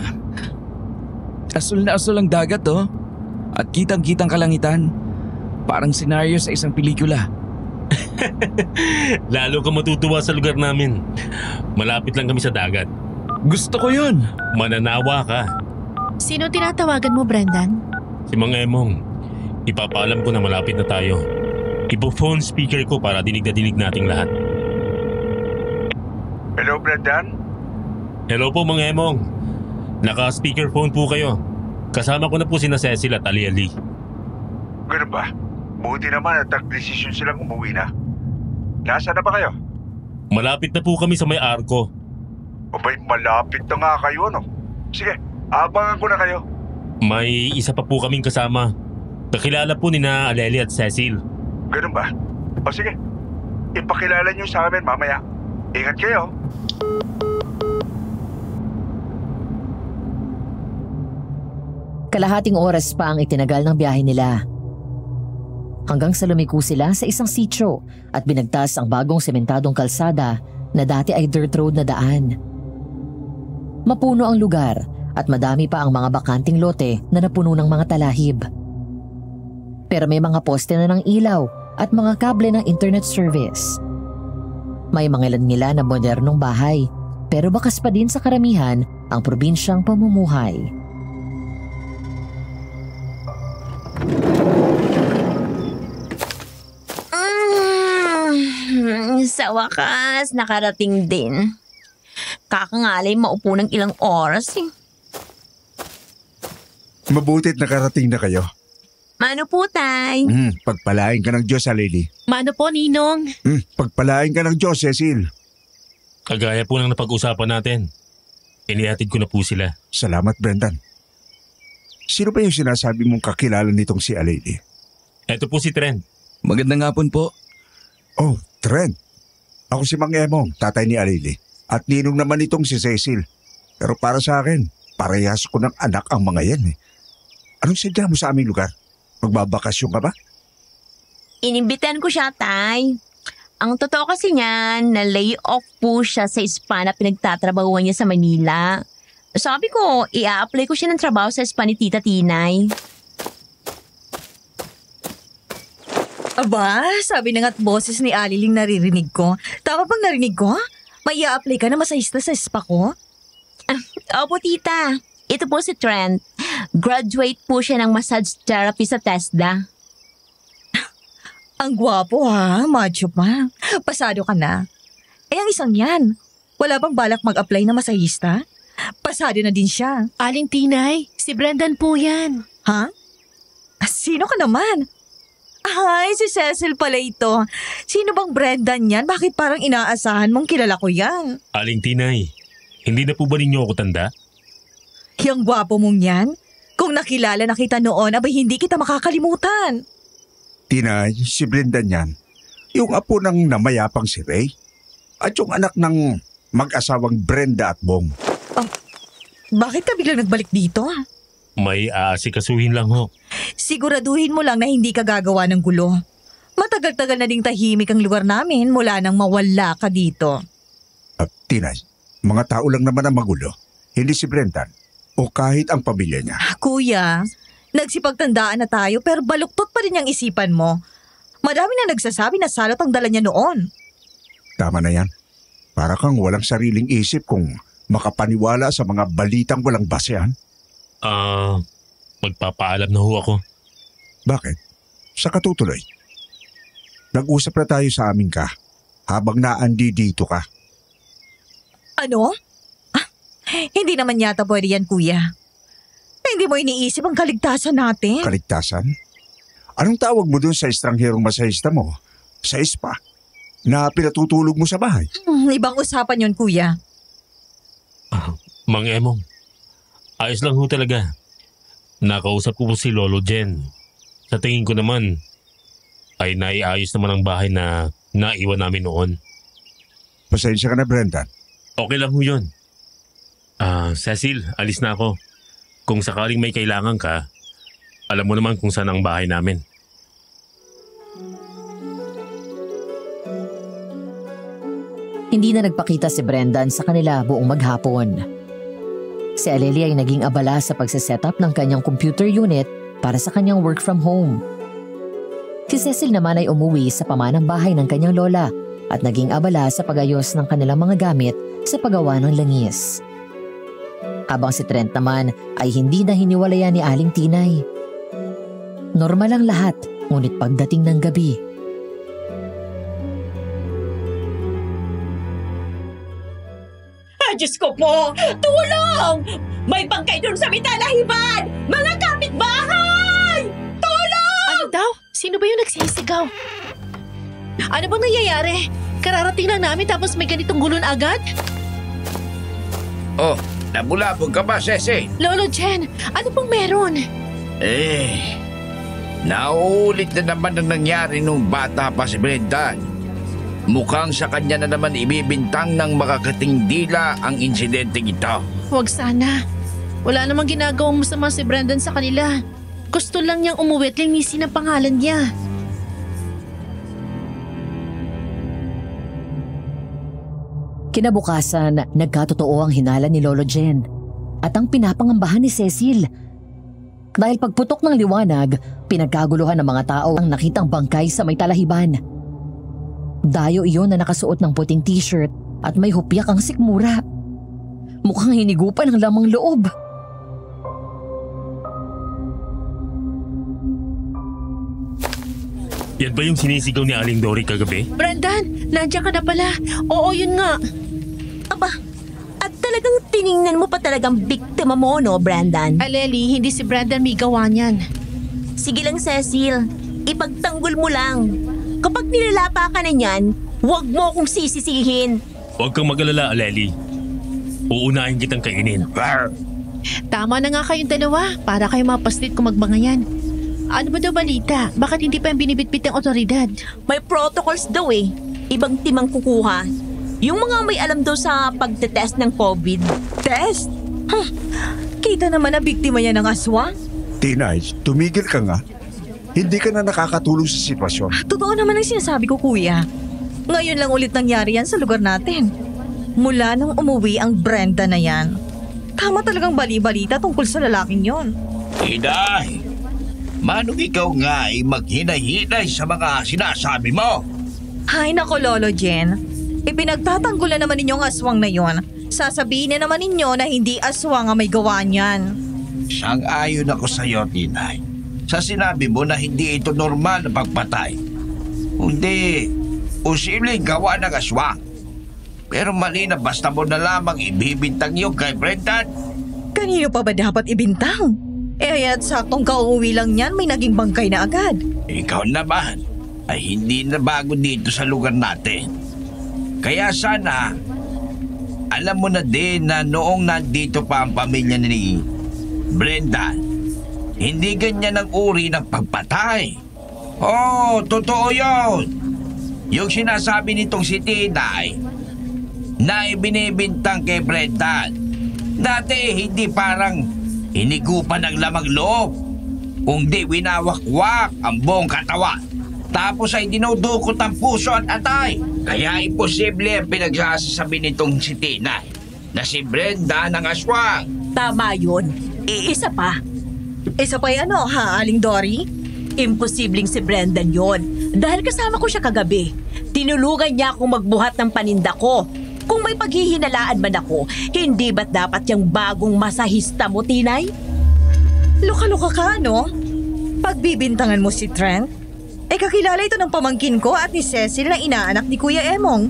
Asul na asul ang dagat oh. At kitang-kitang kalangitan. Parang senaryo sa isang pelikula. Lalo ka matutuwa sa lugar namin. Malapit lang kami sa dagat. Gusto ko yun. Mananawa ka. Sino tinatawagan mo, Brendan? Si Mang Emong. Ipapaalam ko na malapit na tayo. Ipo-phone speaker ko para dinig na dinig nating lahat. Hello, Brendan? Hello po, Mang Emong. Naka-speakerphone po kayo. Kasama ko na po sina Cecil at Ali. Ganun ba? Buti naman at nag-desisyon silang umuwi na. Nasaan na ba kayo? Malapit na po kami sa may arko. Abay, malapit na nga kayo, no? Sige, abangan ko na kayo. May isa pa po kaming kasama. Kakilala po ni na Aleli at Cecil. Ganun ba? O sige, ipakilala niyo sa amin mamaya. Ingat kayo. Kalahating oras pa ang itinagal ng biyahe nila. Hanggang sa lumiko sila sa isang sitio at binagtas ang bagong sementadong kalsada na dati ay dirt road na daan. Mapuno ang lugar at madami pa ang mga bakanting lote na napuno ng mga talahib. Pero may mga poste na ng ilaw at mga kable ng internet service. May mga ilan-ngila na modernong bahay pero bakas pa din sa karamihan ang probinsyang pamumuhay. Sa wakas, nakarating din. Kakangalay maupo ng ilang oras eh. Mabutit nakarating na kayo. Mano po, Tay? Pagpalain ka ng Diyos, Aleli. Mano po, Ninong? Pagpalain ka ng Diyos, Cecil. Kagaya po ng napag-usapan natin. Inihatid ko na po sila. Salamat, Brendan. Sino ba yung sinasabi mong kakilala nitong si Aleli? Eto po si Trent. Magandang hapon po. Oh, Trent. Ako si Mang Emong, tatay ni Aleli. At ninong naman itong si Cecil. Pero para sa akin, parehas ko ng anak ang mga yan eh. Anong sadya mo sa aming lugar? Magbabakasyon ka ba? Inimbitan ko siya, Tay. Ang totoo kasi niyan, na-lay off po siya sa spa na pinagtatrabahuan niya sa Manila. Sabi ko, i-a-apply ko siya ng trabaho sa spa ni Tita Tinay. Aba, sabi na nga't boses ni Aliling naririnig ko. Tama bang narinig ko? May i-apply ka na masahista sa spa ko? Opo, Tita. Ito po si Trent. Graduate po siya ng massage therapy sa TESDA. Ang gwapo ha, macho pa. Pasado ka na. Eh ang isang yan, wala bang balak mag-apply na masahista? Pasado na din siya. Aling Tinay, si Brendan po yan. Ha? Sino ka naman? Ay, si Cecil pala ito. Sino bang Brendan yan? Bakit parang inaasahan mong kilala ko yan? Aling Tinay, hindi na po ba ninyo ako tanda? Yang gwapo mong yan? Kung nakilala na kita noon, abay hindi kita makakalimutan. Tinay, si Brendan yan. Yung apo ng namayapang si Ray. At yung anak ng mag-asawang Brenda at Bong. Bakit ka biglang nagbalik dito? May aasikasuhin lang ho. Siguraduhin mo lang na hindi ka gagawa ng gulo. Matagal-tagal na ding tahimik ang lugar namin mula nang mawala ka dito. Tinay, mga tao lang naman ang magulo. Hindi si Brendan o kahit ang pamilya niya. Kuya, nagsipagtandaan na tayo pero baluktot pa rin ang isipan mo. Madami na nagsasabi na salot ang dala niya noon. Tama na yan. Para kang walang sariling isip kung makapaniwala sa mga balitang walang basehan. Magpapaalam na ho ako. Bakit? Sa katutuloy. Nag-usap na tayo sa amin ka habang naandi dito ka. Ano? Hindi naman yata pwede yan, kuya. Hindi mo iniisip ang kaligtasan natin. Kaligtasan? Anong tawag mo dun sa estrangherong masahista mo? Sa spa? Na pinatutulog mo sa bahay? Ibang usapan yon, kuya. Mang Emong, ayos lang ho talaga. Nakausap ko po si Lolo Jen. Sa tingin ko naman, ay naiayos naman ang bahay na naiwan namin noon. Pasensya ka na, Brendan. Okay lang ho yun. Cecil, alis na ako. Kung sakaling may kailangan ka, alam mo naman kung saan ang bahay namin. Hindi na nagpakita si Brendan sa kanila buong maghapon. Si Aleli ay naging abala sa pagsisetup ng kanyang computer unit para sa kanyang work from home. Si Cecil naman ay umuwi sa pamanang bahay ng kanyang lola at naging abala sa pagayos ng kanilang mga gamit sa paggawa ng langis. Habang si Trent naman ay hindi na hiniwalayan ni Aling Tinay. Normal ang lahat, ngunit pagdating ng gabi, Diyos ko po! Tulong! May bangkay doon sa mitalahiban! Mga kapitbahay! Tulong! Ano daw? Sino ba yung nagsisigaw? Ano bang nangyayari? Kararating lang namin tapos may ganitong gulon agad? Oh, nabulabog ka ba, Cecil? Lolo Jen, ano pong meron? Nauulit na naman ang nangyari nung bata pa si Brendan. Mukhang sa kanya na naman ibibintang ng makakating dila ang insidenteng ito. Huwag sana. Wala namang ginagawang masama si Brendan sa kanila. Gusto lang niyang umuwi at linisin ang pangalan niya. kinabukasan nagkatotoo ang hinala ni Lolo Jen at ang pinapangambahan ni Cecil. Dahil pagputok ng liwanag, pinagkaguluhan ng mga tao ang nakitang bangkay sa may talahiban. Dayo iyon na nakasuot ng puting t-shirt at may hupyak ang sikmura. Mukhang hinigupan ang lamang loob. Yan ba yung sinisigaw ni Aling Dory kagabi? Brendan, nandiyan ka na pala. Oo, yun nga. Aba, at talagang tiningnan mo pa talagang biktima mo, no, Brendan? Aleli, hindi si Brendan may gawa niyan. Sige lang, Cecil. Ipagtanggol mo lang. Kapag nilalapa ka na niyan, huwag mo akong sisisihin. Huwag kang mag-alala, Aleli. Uunahin kitang kainin. Tama na nga kayong dalawa para kayo mapaslit kung magbangayan. Ano ba daw balita? Bakit hindi pa yung binibitbit ng otoridad? May protocols daw eh. Ibang timang kukuha. Yung mga may alam daw sa pagtetest ng COVID. Test? Kita naman na biktima niya ng aswang. Tinay, tumigil ka nga. Hindi ka na nakakatulong sa sitwasyon. Totoo naman ang sinasabi ko, kuya. Ngayon lang ulit nangyari yan sa lugar natin. Mula nung umuwi ang Brenda na yan. Tama talagang bali-balita tungkol sa lalaking yon. Inay, manong ikaw nga ay maghinay-hinay sa mga sinasabi mo? Hay nako, Lolo Jen. Ipinagtatanggol na naman ninyong aswang na yon. Sasabihin na naman ninyo na hindi aswang ang may gawa niyan. Sang-ayon ako sa iyo, Tinay. Sa sinabi mo na hindi ito normal na pagpatay. Hindi, posibleng gawa ng aswang. Pero mali na basta mo na lamang ibibintang yung kay Brendan. Kanino pa ba dapat ibintang? At saktong kauuwi lang niyan may naging bangkay na agad. Ikaw naman ay hindi na bago dito sa lugar natin. Kaya sana, alam mo na din na noong nandito pa ang pamilya ni Brendan, hindi ganyan ang uri ng pagpatay. Oh, totoo yun. Yung sinasabi nitong si Tinay na ibinibintang kay Brendan, dati hindi parang Hinigupan ng lamang loob. Kung di winawakwak ang buong katawan. Tapos ay dinudukot ang puso at atay. Kaya imposible ang pinagsasabi nitong si Tinay na si Brenda ng aswang. Tama yun. Isa pa. Isa pa ano ha, Aling Dory? Imposibleng si Brendan yon. Dahil kasama ko siya kagabi. Tinulungan niya akong magbuhat ng paninda ko. Kung may paghihinalaan man ako, hindi ba't dapat yung bagong masahista mo, Tinay? Luka-luka ka, no? Pagbibintangan mo si Trent? Kakilala ito ng pamangkin ko at ni Cecil na inaanak ni Kuya Emong.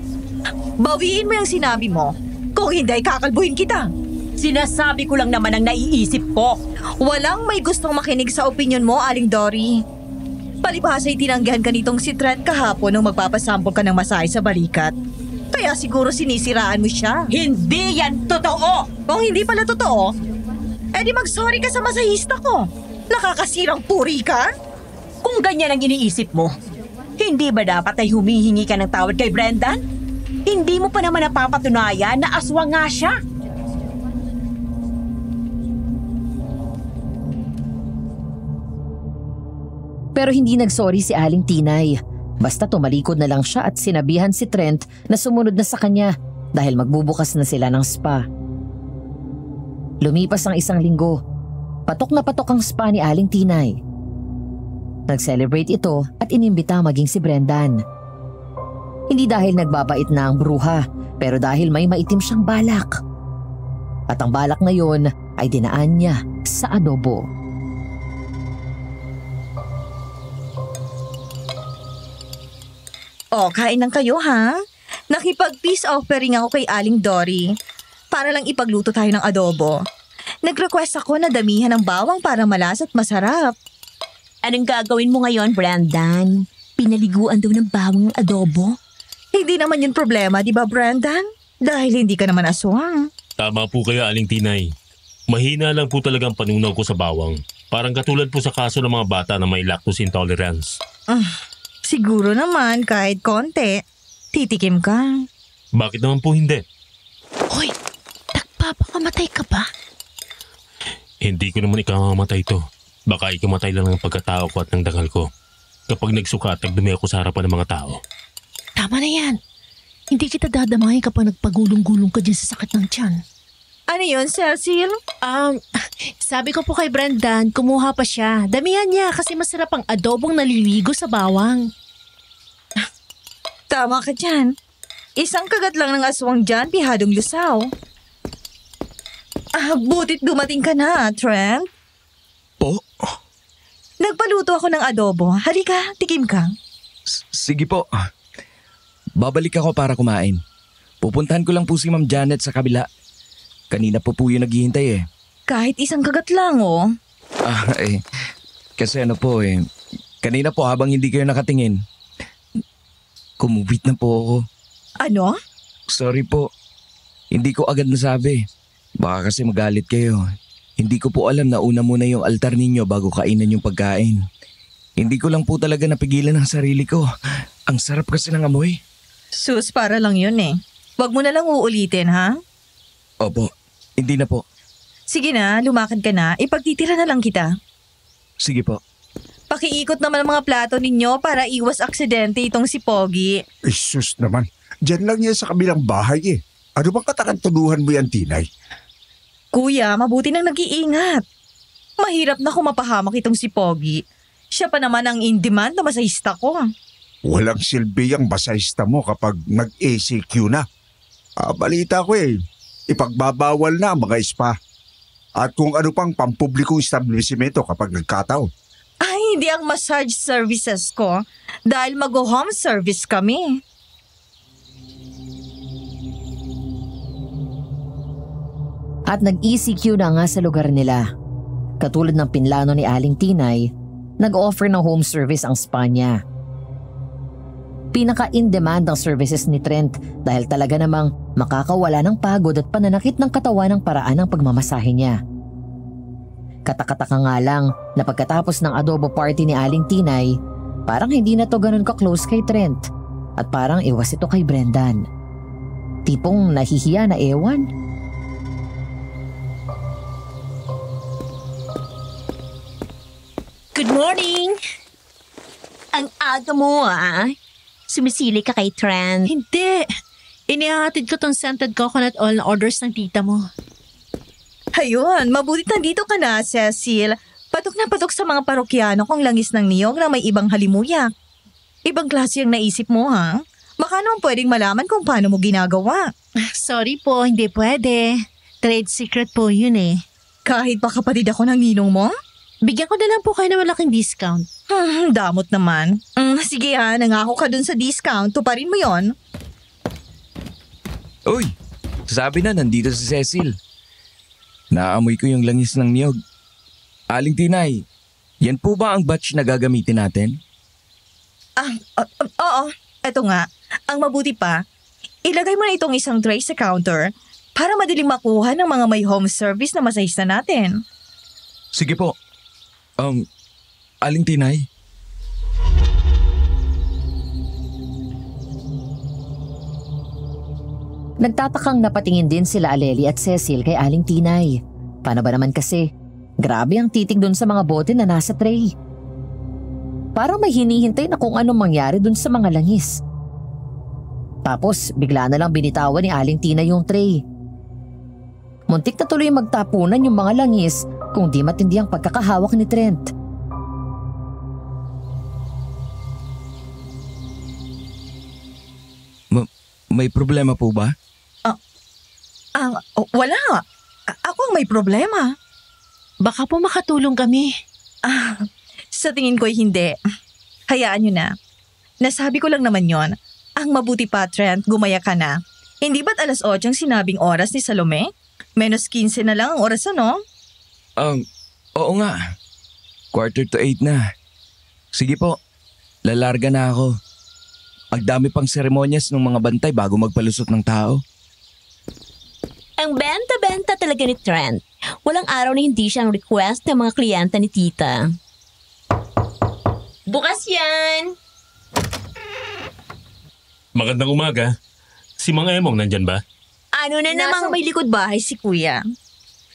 Bawiin mo yung sinabi mo. Kung hindi, kakalbuhin kita. Sinasabi ko lang naman ang naiisip ko. Walang may gustong makinig sa opinyon mo, Aling Dory. Palibhasa ay tinanggihan ka nitong si Trent kahapon nung magpapasampol ka ng masahe sa balikat. Kaya siguro sinisiraan mo siya. Hindi yan totoo! Kung hindi pala totoo, edi mag-sorry ka sa masahista ko. Nakakasirang puri ka? Kung ganyan ang iniisip mo, hindi ba dapat ay humihingi ka ng tawad kay Brendan? Hindi mo pa naman napapatunayan na aswang nga siya. Pero hindi nagsorry si Aling Tinay. Basta tumalikod na lang siya at sinabihan si Trent na sumunod na sa kanya dahil magbubukas na sila ng spa. Lumipas ang 1 linggo. Patok na patok ang spa ni Aling Tinay. Nag-celebrate ito at inimbita maging si Brendan. Hindi dahil nagbabait na ang bruha, pero dahil may maitim siyang balak. At ang balak na yon ay dinaan niya sa adobo. Kain lang kayo ha? Nakipag-peace offering ako kay Aling Dory para lang ipagluto tayo ng adobo. Nag-request ako na damihan ng bawang para malas at masarap. Anong gagawin mo ngayon, Brendan? Pinaliguan daw ng bawang ang adobo? Hindi naman yun problema, di ba, Brendan? Dahil hindi ka naman aswang. Tama po kayo, Aling Tinay. Mahina lang po talagang panunaw ko sa bawang. Parang katulad po sa kaso ng mga bata na may lactose intolerance. Siguro naman kahit konti, titikim ka. Bakit naman po hindi? Hoy, nagpapakamatay ka ba? Hindi ko naman ikamamatay to. Baka ikamatay lang ng pagkatao ko at ng dangal ko. Kapag nagsuka at nagdumi ako sa harapan ng mga tao. Tama na yan. Hindi kita dadamahin kapag nagpagulong-gulong ka dyan sa sakit ng tiyan. Ano yun, Cecil? Sabi ko po kay Brendan, kumuha pa siya. Damihan niya kasi masarap ang adobong naliligo sa bawang. Tama ka dyan. Isang kagat lang ng aswang dyan, pihadong lusaw. Butit dumating ka na, Trent. Po? Nagpaluto ako ng adobo. Halika, tikim ka. Sige po. Babalik ako para kumain. Pupuntahan ko lang po si Ma'am Janet sa kabila. Kanina po yung naghihintay eh. Kahit isang kagat lang, oh. Kasi kanina po habang hindi kayo nakatingin, kumubit na po ako. Ano? Sorry po. Hindi ko agad nasabi. Baka kasi magalit kayo. Hindi ko po alam na una muna yung altar ninyo bago kainan yung pagkain. Hindi ko lang po talaga napigilan ang sarili ko. Ang sarap kasi ng amoy. Sus, para lang yun eh. Wag mo na lang uulitin, ha? Opo, hindi na po. Sige na, lumakad ka na. Ipagtitira na lang kita. Sige po. Pakiikot naman ang mga plato ninyo para iwas aksidente itong si Pogi. Sus naman, dyan lang yan sa kabilang bahay eh. Ano bang katarantuduhan mo yan, Tinay? Kuya, mabuti nang nag-iingat. Mahirap na kung mapahamak itong si Pogi. Siya pa naman ang in-demand na masahista ko. Walang silbi ang basahista mo kapag nag-ACQ na. Balita ko eh, ipagbabawal na ang mga spa. At kung ano pang pampublikong establishmento kapag nagkataon. Ay, hindi ang massage services ko dahil mag-home service kami. At nag-ECQ na nga sa lugar nila. Katulad ng pinlano ni Aling Tinay, nag-offer ng home service ang spa niya. Pinaka-in-demand ang services ni Trent dahil talaga namang makakawala ng pagod at pananakit ng katawan ng paraan ng pagmamasahe niya. Katakataka nga lang na pagkatapos ng adobo party ni Aling Tinay, parang hindi na to ganun ka-close kay Trent at parang iwas ito kay Brendan. Tipong nahihiya na ewan. Good morning! Ang aga mo Sumisili ka kay Trent. Hindi. Inihahatid ko tong scented coconut oil na orders ng tita mo. Ayun, mabutit nandito ka na, Cecil. Patok na patok sa mga parokyano kong langis ng niyog na may ibang halimuyak. Ibang klase ang naisip mo, ha? Baka naman pwedeng malaman kung paano mo ginagawa. Sorry po, hindi pwede. Trade secret po yun eh. Kahit pa kapatid ako ng ninong mo? Bigyan ko na lang po kayo ng malaking discount. Damot naman. Sige ha, nangako ka dun sa discount. Tuparin mo yon. Uy, sabi na nandito si Cecil. Naamoy ko yung langis ng niyog. Aling Tinay, yan po ba ang batch na gagamitin natin? Oo. Eto nga, ang mabuti pa, ilagay mo na itong isang tray sa counter para madaling makuha ng mga may home service na masahista natin. Sige po. Aling Tinay? Nagtatakang napatingin din sila Aleli at Cecil kay Aling Tinay. Paano ba naman kasi? Grabe ang titig dun sa mga bote na nasa tray. Parang may hinihintay na kung anong mangyari dun sa mga langis. Tapos bigla na lang binitawan ni Aling Tinay yung tray. Muntik na tuloy magtapunan yung mga langis kung di matindi ang pagkakahawak ni Trent. May problema po ba? Wala. Ako ang may problema. Baka po makatulong kami. Sa tingin ko'y hindi. Hayaan nyo na. Nasabi ko lang naman yon. Ang mabuti pa, Trent, gumaya ka na. Hindi ba't 8:00 ang sinabing oras ni Salome? Menos 15 na lang ang oras, ano? Oo nga. 7:45 na. Sige po, lalarga na ako. Ang dami pang seremonyas ng mga bantay bago magpalusot ng tao. Ang benta-benta talaga ni Trent. Walang araw na hindi siyang request ng mga kliyenta ni tita. Bukas yan! Magandang umaga. Si Mang Emong nandyan ba? Ano na Nasa namang... may likod bahay si Kuya.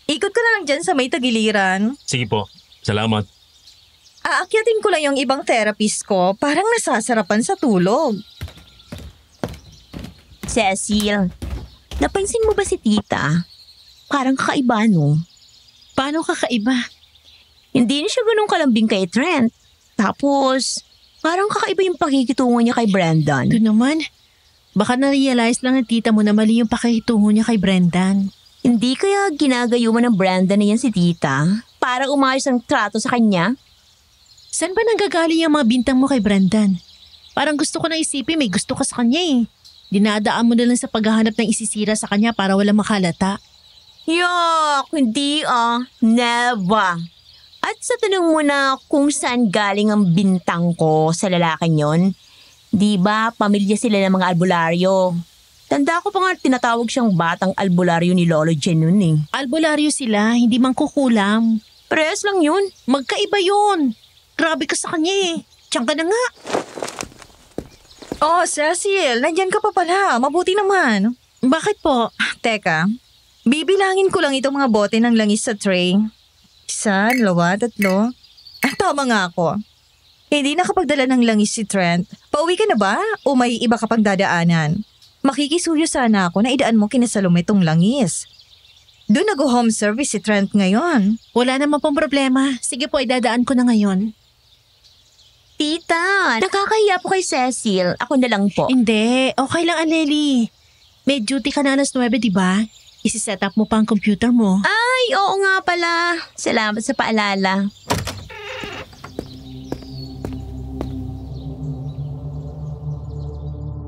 Ikot ko na lang dyan sa may tagiliran. Sige po. Salamat. Aakyatin ko lang yung ibang therapist ko. Parang nasasarapan sa tulog. Cecil, napansin mo ba si tita? Parang kakaiba, no? Paano kakaiba? Hindi na siya ganun kalambing kay Trent. Tapos, parang kakaiba yung pakikitungo niya kay Brendan. Ito naman. Baka na-realize lang ng tita mo na mali yung pakikitungo niya kay Brendan. Hindi kaya ginagayuman ng Brendan na yan si tita para umayos ang trato sa kanya? Saan ba nanggagaling yung mga bintang mo kay Brendan? Parang gusto ko na isipin may gusto ka sa kanya eh. Dinadaan mo na lang sa paghahanap ng isisira sa kanya para wala makalata. Yak, hindi Never. At sa tanong mo na kung saan galing ang bintang ko sa lalaking yon, di ba pamilya sila ng mga albularyo? Tanda ko pa nga tinatawag siyang batang albularyo ni Lolo Jen nun eh. Albularyo sila, hindi man kukulam. Parehas lang yun. Magkaiba yun. Grabe ka sa kanya eh. Diyan ka na nga. Oh, Cecil, nandyan ka pa pala. Mabuti naman. Bakit po? Teka, bibilangin ko lang itong mga bote ng langis sa tray. 1, 2, 3. Tama nga ako. Hindi nakapagdala ng langis si Trent. Pauwi ka na ba o may iba ka pang dadaanan? Makikisuyo sana ako na idaan mo kina Salome itong langis. Doon nag-home service si Trent ngayon. Wala naman pong problema. Sige po, idadaan ko na ngayon. Tita, nakakahiya po kay Cecil. Ako na lang po. Hindi, okay lang Aleli. May duty ka na 9:00, di ba? Isi-set up mo pa ang computer mo. Ay, oo nga pala. Salamat sa paalala.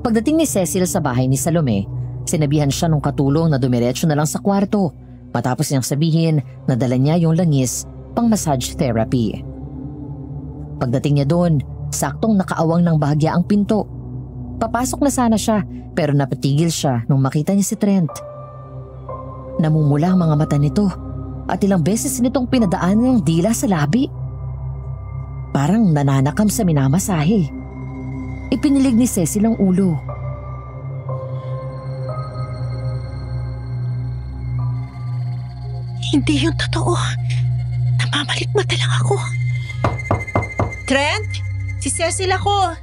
Pagdating ni Cecil sa bahay ni Salome, sinabihan siya nung katulong na dumiretso na lang sa kwarto matapos niyang sabihin na dala niya yung langis pang massage therapy. Pagdating niya doon, saktong nakaawang ng bahagya ang pinto. Papasok na sana siya pero napatigil siya nung makita niya si Trent. Namumula ang mga mata nito at ilang beses nitong pinadaanan ng dila sa labi. Parang nananakam sa minamasahe. Ipinilig ni Cecil ang ulo. Hindi yung totoo. Namamalikmata lang ako. Trent? Si Cecil ako.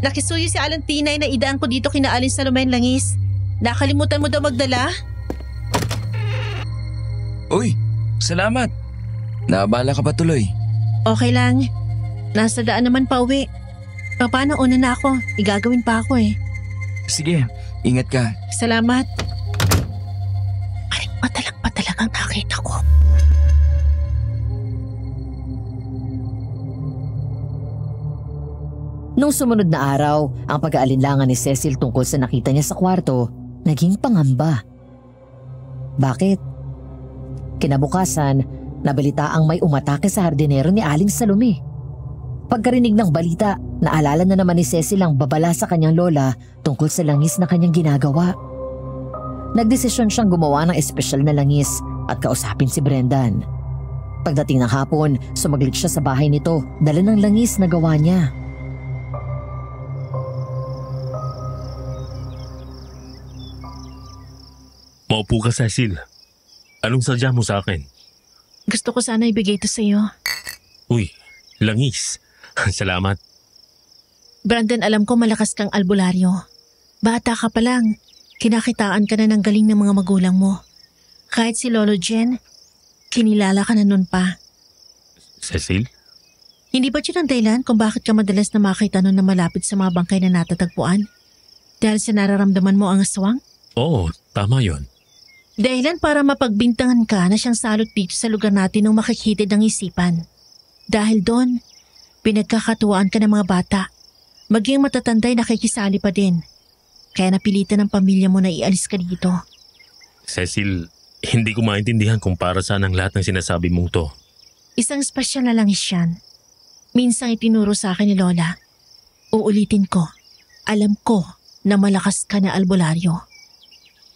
Nakisuyo si Alan Tinay na idaan ko dito kina Alin Salome Langis. Nakalimutan mo daw magdala? Uy, salamat. Naabala ka pa tuloy. Okay lang. Nasa daan naman pa uwi. Paano una na ako? Igagawin pa ako eh. Sige, ingat ka. Salamat. Ay, matalang pa talagang nakita ko. Nung sumunod na araw, ang pag-aalinlangan ni Cecil tungkol sa nakita niya sa kwarto, naging pangamba. Bakit? Kinabukasan, nabalita ang may umatake sa hardinero ni Aling Salome. Pagkarinig ng balita, naalala na naman ni Cecil ang babala sa kanyang lola tungkol sa langis na kanyang ginagawa. Nagdesisyon siyang gumawa ng espesyal na langis at kausapin si Brendan. Pagdating ng hapon, sumaglit siya sa bahay nito, dala ng langis na gawa niya. Maupo ka, Cecil. Anong sadya mo sa akin? Gusto ko sana ibigay ito sa iyo. Uy, langis. Salamat. Brandon, alam ko malakas kang albularyo. Bata ka pa lang. Kinakitaan ka na ng galing ng mga magulang mo. Kahit si Lolo Jen, kinilala ka na nun pa. Cecil? Hindi ba yun ang dahilan kung bakit ka madalas na makita nun na malapit sa mga bangkay na natatagpuan? Dahil sa nararamdaman mo ang aswang? Oo, tama yon. Dahilan para mapagbintangan ka na siyang salot dito sa lugar natin nung makikitid ng isipan. Dahil doon, pinagkakatuwaan ka ng mga bata. Maging matatanday nakikisali pa din. Kaya napilitan ng pamilya mo na ialis ka dito. Cecil, hindi ko maintindihan kung para saan ang lahat ng sinasabi mong to. Isang espesyal na langis yan. Minsang itinuro sa akin ni Lola. Uulitin ko, alam ko na malakas ka na albularyo.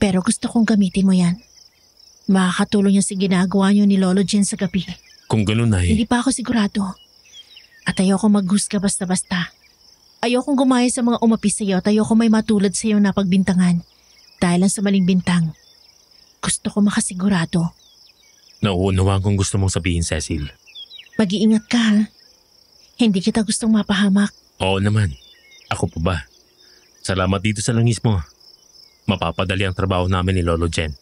Pero gusto kong gamitin mo yan. Makakatulong yan sa ginagawa niyo ni Lolo Jen sa gabi. Kung ganun ay... Hindi pa ako sigurado. At ayoko maghusga basta-basta. Ayokong gumaya sa mga umapi sa iyo at ayoko may matulad sa iyo na pagbintangan. Dahil lang sa maling bintang. Gusto ko makasigurado. Nauunawaan kung gusto mong sabihin, Cecil. Mag-iingat ka ha. Hindi kita gustong mapahamak. Oo naman. Ako pa ba? Salamat dito sa langis mo. Mapapadali ang trabaho namin ni Lolo Jen.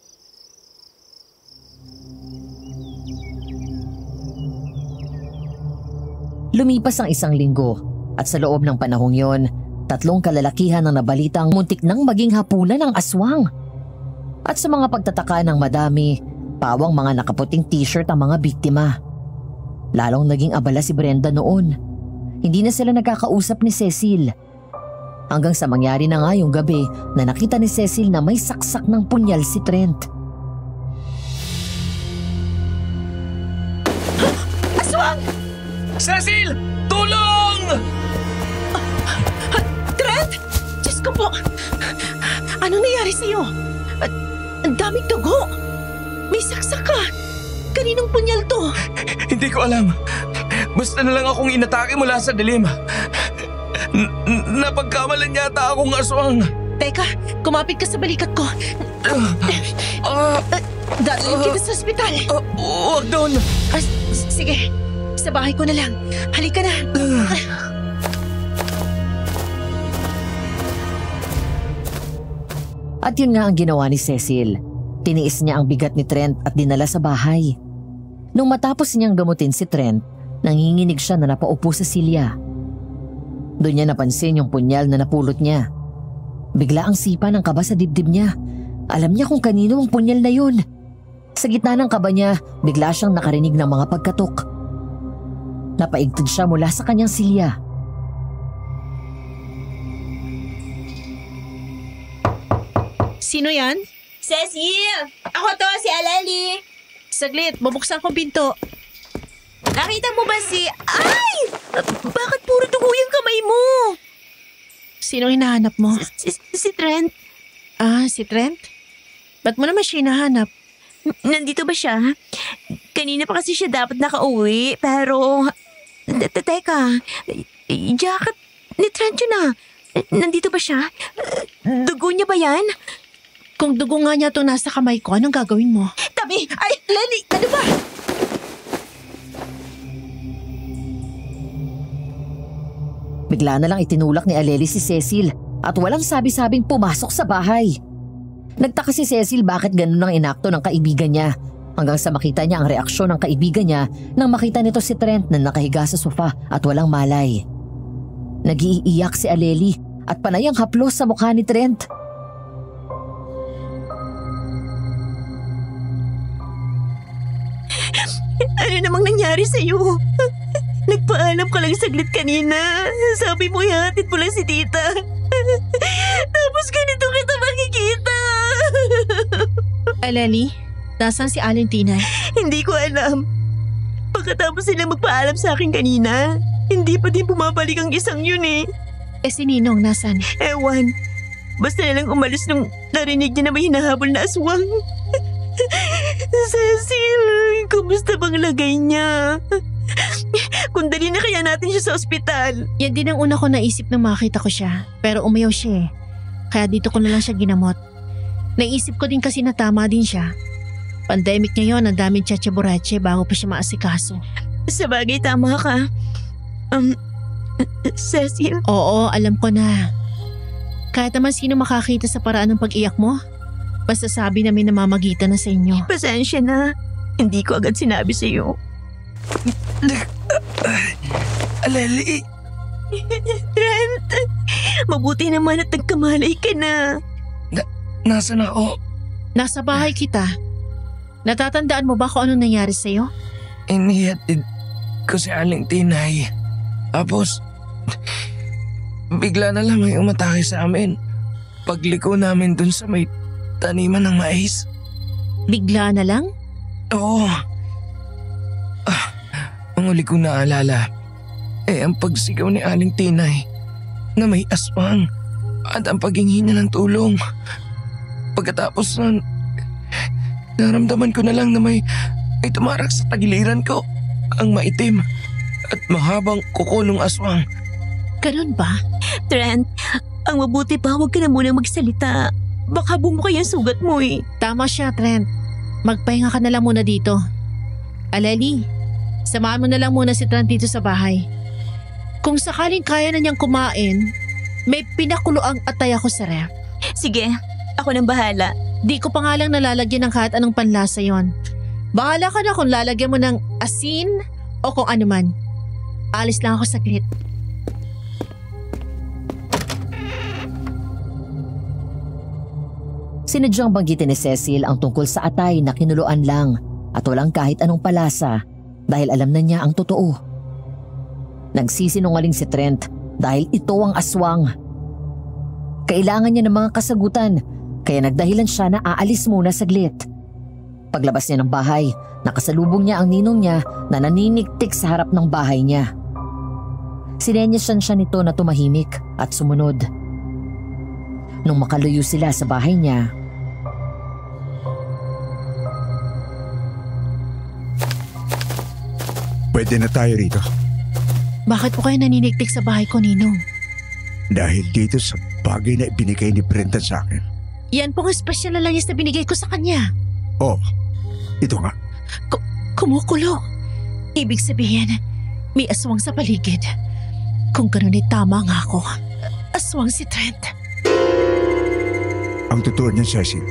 Lumipas ang isang linggo at sa loob ng panahong yon, 3 kalalakihan ang nabalitang muntik nang maging hapunan ng aswang. At sa mga pagtataka ng madami, pawang mga nakaputing t-shirt ang mga biktima. Lalong naging abala si Brenda noon. Hindi na sila nagkakausap ni Cecil. Hanggang sa mangyari na nga yung gabi na nakita ni Cecil na may saksak ng punyal si Trent. Aswang! Cecil! Tulong! Trent! Diyos ko po! Anong nangyari sa'yo? Ang daming dugo! May saksak ka! Kaninong punyal to? Hindi ko alam. Basta na lang akong inatake mula sa dilim. Napagkamalan yata akong aswang. Teka, kumapit ka sa balikat ko. Dadalhin kita sa ospital. Huwag doon. Sige, sa bahay ko na lang. Halika na. At yun nga ang ginawa ni Cecil. Tiniis niya ang bigat ni Trent at dinala sa bahay. Nung matapos niyang gamutin si Trent, nanginginig siya na napaupo sa silya. Doon niya napansin yung punyal na napulot niya. Bigla ang sipa ng kaba sa dibdib niya. Alam niya kung kanino ang punyal na yun. Sa gitna ng kaba niya, bigla siyang nakarinig ng mga pagkatok. Napaigtid siya mula sa kanyang silya. Sino yan? Cecil! Ako to, si Alali. Saglit, bubuksan kong pinto. Nakita mo ba si... Ay! Bakit puro dugo yung kamay mo? Sino hinahanap mo? Si Trent. Si Trent? Ba't mo naman siya hinahanap? Nandito ba siya? Kanina pa kasi siya dapat nakauwi, pero... Teka, jacket ni Trent yun ah. Nandito ba siya? Dugo niya ba yan? Kung dugo nga niya itong nasa kamay ko, anong gagawin mo? Tabi! Ay, Lenny! Ano ba? Bigla na lang itinulak ni Aleli si Cecil at walang sabi-sabing pumasok sa bahay. Nagtaka si Cecil bakit ganun ang inakto ng kaibigan niya hanggang sa makita niya ang reaksyon ng kaibigan niya nang makita nito si Trent na nakahiga sa sofa at walang malay. Nag-iiyak si Aleli at panay ang haplos sa mukha ni Trent. Ano namang nangyari sa'yo? Nagpaalam ka lang saglit kanina. Sabi mo ihatid mo lang si tita. Tapos ganito kita makikita. Aleli, nasaan si Aling Tinay? Hindi ko alam. Pagkatapos sila magpaalam sa akin kanina, hindi pa din bumabalik ang isang yun eh. Si Ninong, nasaan? Ewan. Basta na lang umalis nung narinig niya na may hinahabol na aswang. Cecil, kumusta bang lagay niya? Kung dali na kaya natin siya sa ospital. Yan din ang una ko naisip nang makita ko siya. Pero umayaw siya eh. Kaya dito ko na lang siya ginamot. Naisip ko din kasi na tama din siya. Pandemic ngayon, ang daming tsatsaburache bago pa siya maasikaso. Sa bagay, tama ka. Cecil? Oo, alam ko na. Kahit naman sino makakita sa paraan ng pag-iyak mo, basta sabi na may namamagitan na sa inyo. Pasensya na. Hindi ko agad sinabi sa iyo. Aleli! Trent! Mabuti naman at nagkamalay ka na. Nasaan ako? Nasa bahay kita. Natatandaan mo ba kung anong nangyari sa'yo? Inihatid ko si Aling Tinay. Tapos, bigla na lang may umatake sa amin. Pagliko namin dun sa may taniman ng mais. Bigla na lang? Oo. Ang huli kong naalala, ang pagsigaw ni Aling Tinay na may aswang at ang paghingi niya ng tulong. Pagkatapos nun, naramdaman ko na lang na may tumarak sa tagiliran ko, ang maitim at mahabang kuko ng aswang. Ganun ba? Trent, ang mabuti pa huwag ka na munang magsalita. Baka bumuka yung sugat mo eh. Tama siya, Trent. Magpahinga ka na lang muna dito. Aleli, samahan mo na lang muna si Trent dito sa bahay. Kung sakaling kaya na niyang kumain, may pinakulo ang atay ako sa ref. Sige, ako nang bahala. Di ko pa nga lang nalalagyan ng kahit anong panlasa yon. Bahala ka na kung lalagyan mo ng asin o kung ano man. Alis lang ako saglit. Sinadyang banggitin ni Cecil ang tungkol sa atay na kinuluan lang at walang kahit anong palasa dahil alam na niya ang totoo. Nagsisinungaling si Trent dahil ito ang aswang. Kailangan niya ng mga kasagutan kaya nagdahilan siya na aalis muna saglit. Paglabas niya ng bahay, nakasalubong niya ang ninong niya na naniniktik sa harap ng bahay niya. Sinenyasyan siya nito na tumahimik at sumunod. Nung makaluyo sila sa bahay niya, Pwede na tayo rito. Bakit po kayo naniniktik sa bahay ko, Ninong? Dahil dito sa bagay na ibinigay ni Brendan sa akin. Yan pong espesyal na langis na binigay ko sa kanya. Oh, ito nga. Kumukulo. Ibig sabihin, may aswang sa paligid. Kung ganun ay tama nga ako. Aswang si Trent. Ang totoo niyan, Cecil,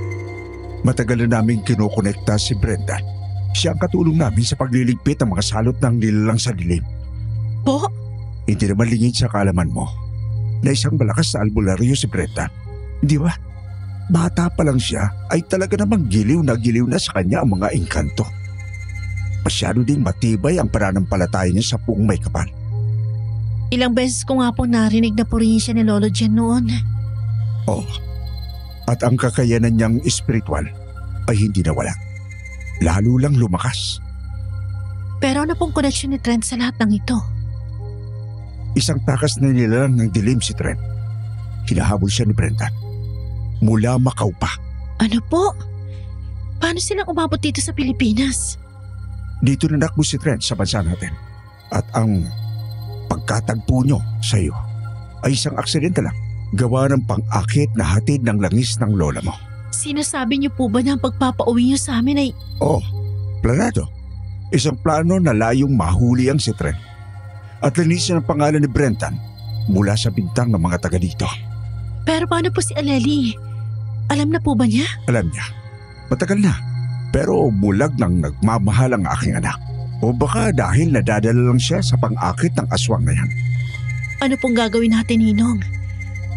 matagal na namin kinukonekta si Brendan. Siya ang katulong namin sa pagliligpit ng mga salot ng nilalang sa dilim. Po? Hindi naman lingid sa kaalaman mo na isang malakas na albularyo si Brendan. Di ba? Bata pa lang siya ay talaga namang giliw na sa kanya ang mga engkanto. Masyado ding matibay ang pananampalataya niya sa puong may kapal. Ilang beses ko nga po narinig na purihin siya ni Lolo Jen noon. Oh, at ang kakayanan niyang espiritual ay hindi nawala. Lalo lang lumakas. Pero ano pong connection ni Trent sa lahat ng ito? Isang takas na nilalang ng dilim si Trent. Hinahabol siya ni Brendan. Mula Macau pa. Ano po? Paano silang umabot dito sa Pilipinas? Dito nanakbo si Trent sa bansa natin. At ang pagkatagpo niyo sa iyo ay isang aksidente lang. Gawa ng pang-akit na hatid ng langis ng lola mo. Sinasabi niyo po ba na ang pagpapauwi niyo sa amin ay... Oh, planado. Isang plano na layong mahuli ang si Trent. At linisin ang pangalan ni Brendan mula sa bintang ng mga taga dito. Pero paano po si Aleli? Alam na po ba niya? Alam niya, matagal na. Pero bulag nang nagmamahal ang aking anak. O baka dahil nadadala lang siya sa pang-akit ng aswang na yan. Ano pong gagawin natin, Ninong?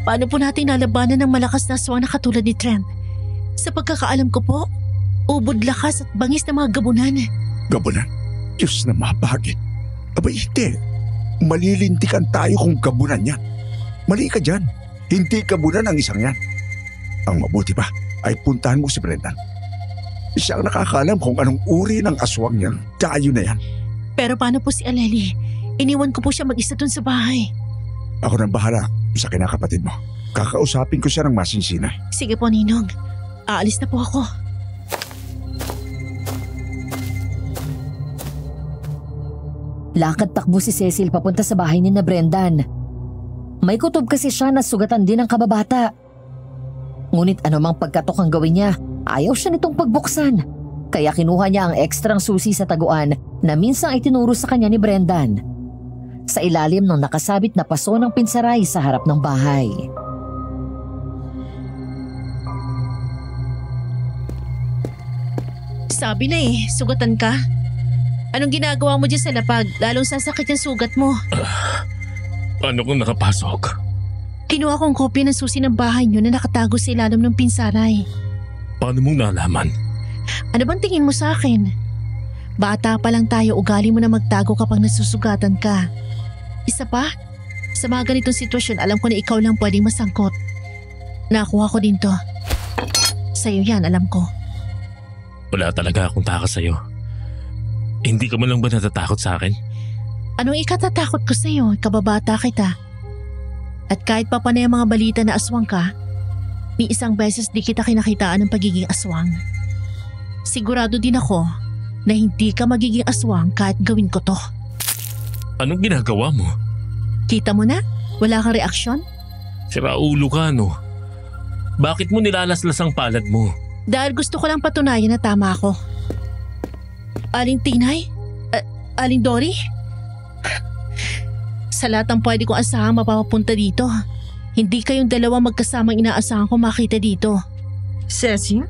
Paano po natin lalabanan ng malakas na aswang na katulad ni Trent? Sa pagkakaalam ko po, ubod lakas at bangis na mga gabunan. Gabunan? Diyos na mabagit. Abay hindi. Malilintikan tayo kung gabunan yan. Mali ka dyan. Hindi gabunan ang isang yan. Ang mabuti pa ay puntahan mo si Brendan. Siya ang nakakaalam kung anong uri ng aswang yan. Tayo na yan. Pero paano po si Aleli? Iniwan ko po siya mag-isa dun sa bahay. Ako nang bahala sa kinakapatid mo. Kakausapin ko siya ng masinsinay. Sige po, Ninong. Aalis na po ako. Lakad takbo si Cecil papunta sa bahay ni na Brendan. May kutob kasi siya na sugatan din ng kababata. Ngunit anumang pagkatok ang gawin niya, ayaw siya nitong pagbuksan. Kaya kinuha niya ang ekstrang susi sa taguan na minsang itinuro sa kanya ni Brendan. Sa ilalim ng nakasabit na paso ng pinsaray sa harap ng bahay. Sabi na sugatan ka. Anong ginagawa mo dyan sa lapag? Lalong sasakit yung sugat mo. Paano kung nakapasok? Kinuha kong kopya ng susi ng bahay niyo na nakatago sa ilalim ng pinsaray. Paano mong nalaman? Ano bang tingin mo sa akin? Bata pa lang tayo, ugali mo na magtago kapag nasusugatan ka. Isa pa, sa mga ganitong sitwasyon, alam ko na ikaw lang pwedeng masangkot. Nakuha ko din to. Sa'yo yan, alam ko. Wala talaga akong takas sa'yo. Hindi ka man lang ba natatakot sa akin? Anong ikatatakot ko sa'yo? Kababata kita. At kahit pa panay ang mga balita na aswang ka, ni isang beses di kita kinakitaan ng pagiging aswang. Sigurado din ako na hindi ka magiging aswang kahit gawin ko to. Anong ginagawa mo? Kita mo na? Wala kang reaksyon? Siraulo ka, no? Bakit mo nilalaslas ang palad mo? Dahil gusto ko lang patunayan na tama ako. Aling Tinay? Aling Dory? Sa lahat ng pwede kong asahang mapapapunta dito, hindi kayong dalawa magkasamang inaasahan ko makita dito. Cecil?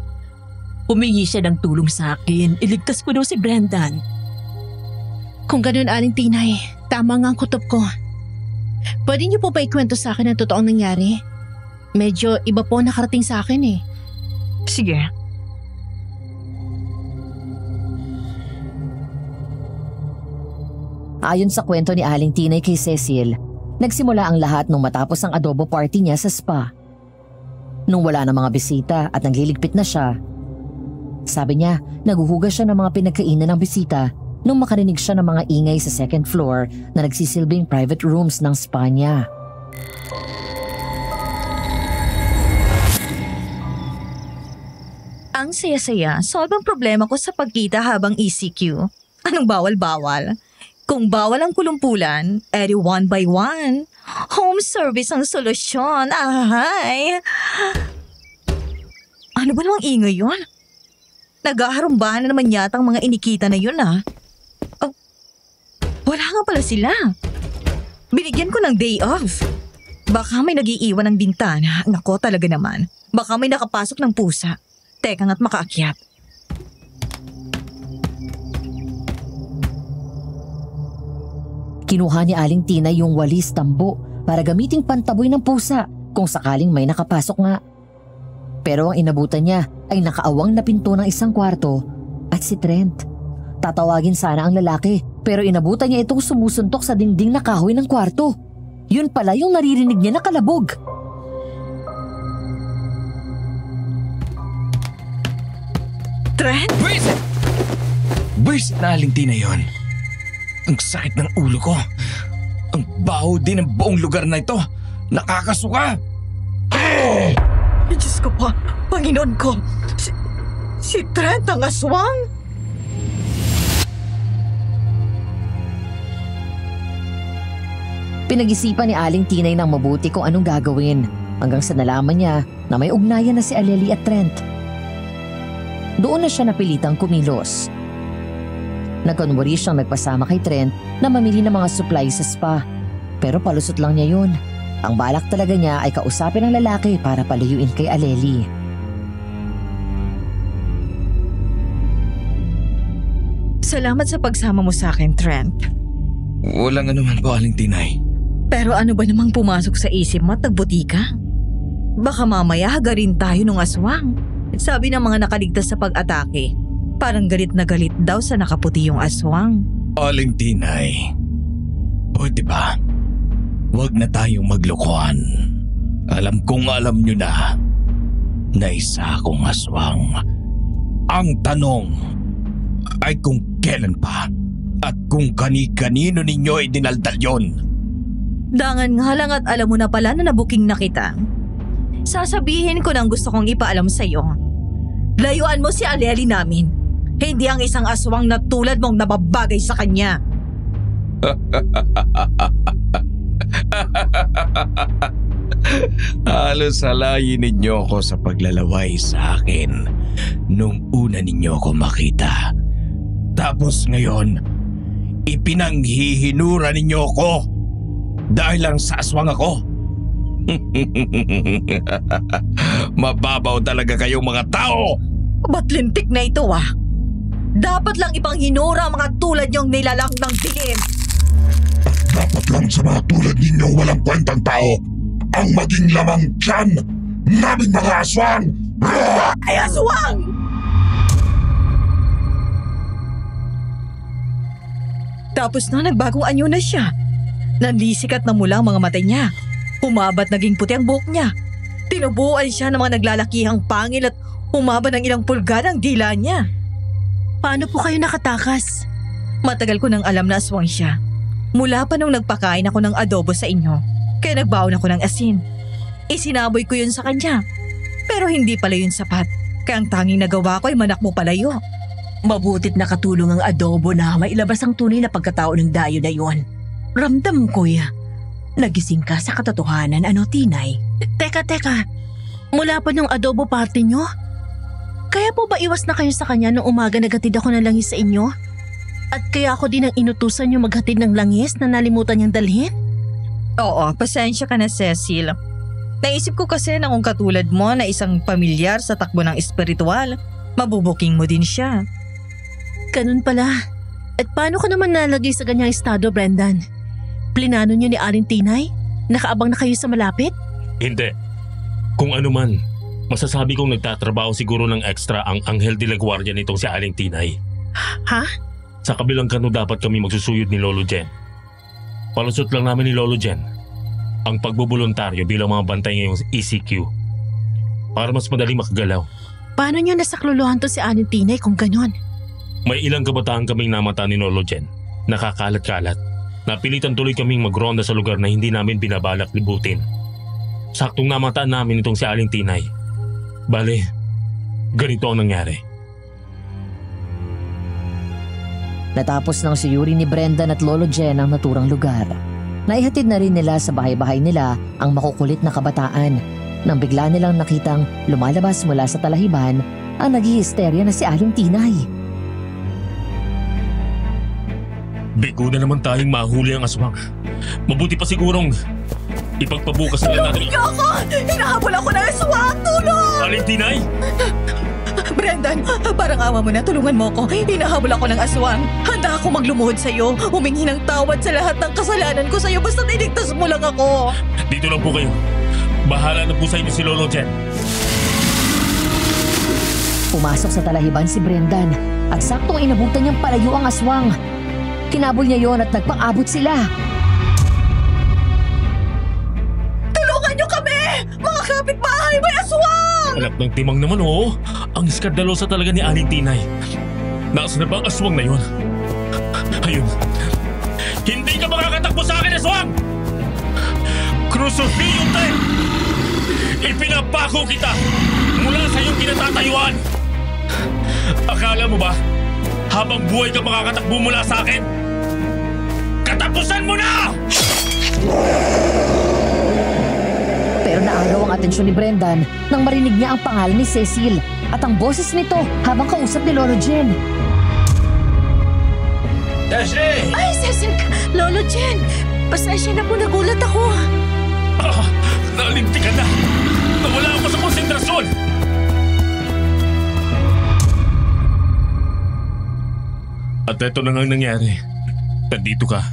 Humingi siya ng tulong sa akin. Iligtas ko daw si Brendan. Kung ganun, Aling Tinay, tama nga ang kutob ko. Pwede niyo po ba ikwento sa akin ang totoong nangyari? Medyo iba po nakarating sa akin eh. Sige. Ayon sa kwento ni Aling Tinay kay Cecil, nagsimula ang lahat nung matapos ang adobo party niya sa spa. Nung wala na mga bisita at nagliligpit na siya, sabi niya naguhugas siya ng mga pinagkainan ng bisita nung makarinig siya ng mga ingay sa second floor na nagsisilbing private rooms ng spa niya. Ang saya-saya, solve ang problema ko sa pagkita habang ECQ. Anong bawal-bawal? Kung bawal ang kulumpulan, edi one by one. Home service ang solusyon. Ahay! Ano ba namang ingay yun? Nag-aharumbahan na naman yata ang mga inikita na yun Oh, wala nga pala sila. Binigyan ko ng day off. Baka may nag-iiwan ng bintana. Nako talaga naman. Baka may nakapasok ng pusa. Teka nga't makaakyat. Kinuha ni Aling Tinay yung walis tambo para gamiting pantaboy ng pusa kung sakaling may nakapasok nga. Pero ang inabutan niya ay nakaawang na pinto ng isang kwarto at si Trent. Tatawagin sana ang lalaki pero inabutan niya itong sumusuntok sa dingding na kahoy ng kwarto. Yun pala yung naririnig niya na kalabog. Trent? Buisit! Buisit na Aling Tinay yun. Ang sakit ng ulo ko. Ang baho din ng buong lugar na ito. Nakakasuka! Diyos ko pa, Panginoon ko. Si Trent ang aswang? Pinag-isipan ni Aling Tinay ng mabuti kung anong gagawin hanggang sa nalaman niya na may ugnayan na si Aleli at Trent. Doon na siya napilitang kumilos. Nagkunwari siyang nagpasama kay Trent na mamili ng mga supply sa spa. Pero palusot lang niya yun Ang balak talaga niya ay kausapin ang lalaki para palayuin kay Aleli. Salamat sa pagsama mo sa akin, Trent. Walang anuman po, Aling Tinay. Pero ano ba namang pumasok sa isip mo at nagbuti ka? Baka mamaya hagarin tayo ng aswang. Sabi ng mga nakaligtas sa pag-atake, parang galit na galit daw sa nakaputi yung aswang. Aling Tinay, pwede ba? Huwag na tayong maglokohan. Alam nyo na isa akong aswang. Ang tanong ay kung kailan pa at kung kani-kanino ninyo idinaldal yon. Dangan nga lang at alam mo na pala na nabuking na kita. Sasabihin ko ng gusto kong ipaalam sa'yo. Layuan mo si Aleli namin. Hindi ang isang aswang na tulad mong nababagay sa kanya. Halos halayin ninyo ako sa paglalaway sa akin nung una ninyo ako makita. Tapos ngayon, ipinanghihinura ninyo ako dahil lang sa aswang ako. Mababaw talaga kayong mga tao. Ba't lintik na ito Dapat lang ipanghinura ang mga tulad niyong nilalang ng dilim. Dapat lang sa mga tulad ninyo walang kwentang tao ang maging lamang tiyan naming mga aswang! Ay, aswang! Tapos na nagbagong anyo na siya. Nanlisikat na mula ang mga mata niya. Humabat naging puti ang buhok niya. Tinubuan siya ng mga naglalakihang pangil at humaba ng ilang pulgada ang dila niya. Paano po kayo nakatakas? Matagal ko nang alam na aswang siya. Mula pa nung nagpakain ako ng adobo sa inyo, kaya nagbaon ako ng asin. Isinaboy ko yun sa kanya. Pero hindi pala yun sapat, kaya ang tanging nagawa ko ay manakmo palayo. Mabutit nakatulong ang adobo na mailabas ang tunay na pagkatao ng dayo na yon. Ramdam ko nagising ka sa katotohanan, Tinay? Teka. Mula pa nung adobo party nyo? Kaya po ba iwas na kayo sa kanya nung umaga naghatid ako ng langis sa inyo? At kaya ako din ang inutusan nyo maghatid ng langis na nalimutan niyang dalhin? Oo, pasensya ka na, Cecil. Naisip ko kasi na kung katulad mo na isang pamilyar sa takbo ng espiritual, mabubuking mo din siya. Ganun pala. At paano ko naman nalagay sa ganyang estado, Brendan? Plinano niyo ni Aling Tinay? Nakaabang na kayo sa malapit? Hindi. Kung ano man, masasabi kong nagtatrabaho siguro ng extra ang Anghel de la Guardia nitong si Aling Tinay. Ha? Sa kabilang kanto dapat kami magsusuyod ni Lolo Jen. Palusot lang namin ni Lolo Jen ang pagbubuluntaryo bilang mga bantay ngayong ECQ para mas madaling makagalaw. Paano niyo nasakluluhan to si Aling Tinay kung ganon? May ilang kabataan kaming namata ni Lolo Jen. Nakakalat-kalat. Napilitan tuloy kaming magronda sa lugar na hindi namin binabalak libutin. Saktong namataan namin itong si Aling Tinay. Bale, ganito ang nangyari. Natapos ng suyuri ni Brendan at Lolo Jen ang naturang lugar. Naihatid na rin nila sa bahay-bahay nila ang makukulit na kabataan nang bigla nilang nakitang lumalabas mula sa talahiban ang naghihisterya na si Aling Tinay. Bigo na naman tayong mahuli ang aswang. Mabuti pa sigurong ipagpabukas nila natin. Tulungan niyo ako! Hinahabol ako ng aswang! Tulong! Aling Tinay! Brendan, parang awa mo na, tulungan mo ako. Hinahabol ako ng aswang. Handa ako maglumuhod sa'yo. Humingi ng tawad sa lahat ng kasalanan ko sa'yo basta iligtas mo lang ako. Dito lang po kayo. Bahala na po sa inyo si Lolo Jen. Pumasok sa talahiban si Brendan at saktong inabutan niyang palayo ang aswang. Kinabol niya yon at nagpang-abot sila. Tulungan niyo kami! Mga kapitbahay, may aswang! Anak ng timang naman Ang iskandalosa talaga ni Aling Tinay. Nasaan na ba ang aswang na yun? Ayun. Hindi ka makakatakbo sa akin, aswang! Crucifixo te! Ipinapako kita mula sa iyong kinatatayuan! Akala mo ba habang buhay ka makakatakbo mula sa akin? Katapusan mo na! Pero naaraw ang atensyon ni Brendan nang marinig niya ang pangalan ni Cecil at ang boses nito habang kausap ni Lolo Jen. Cecil! Ay, Cecil! Lolo Jen! Pasensya na po, nagulat ako. At ito na nga nangyari. Nandito ka.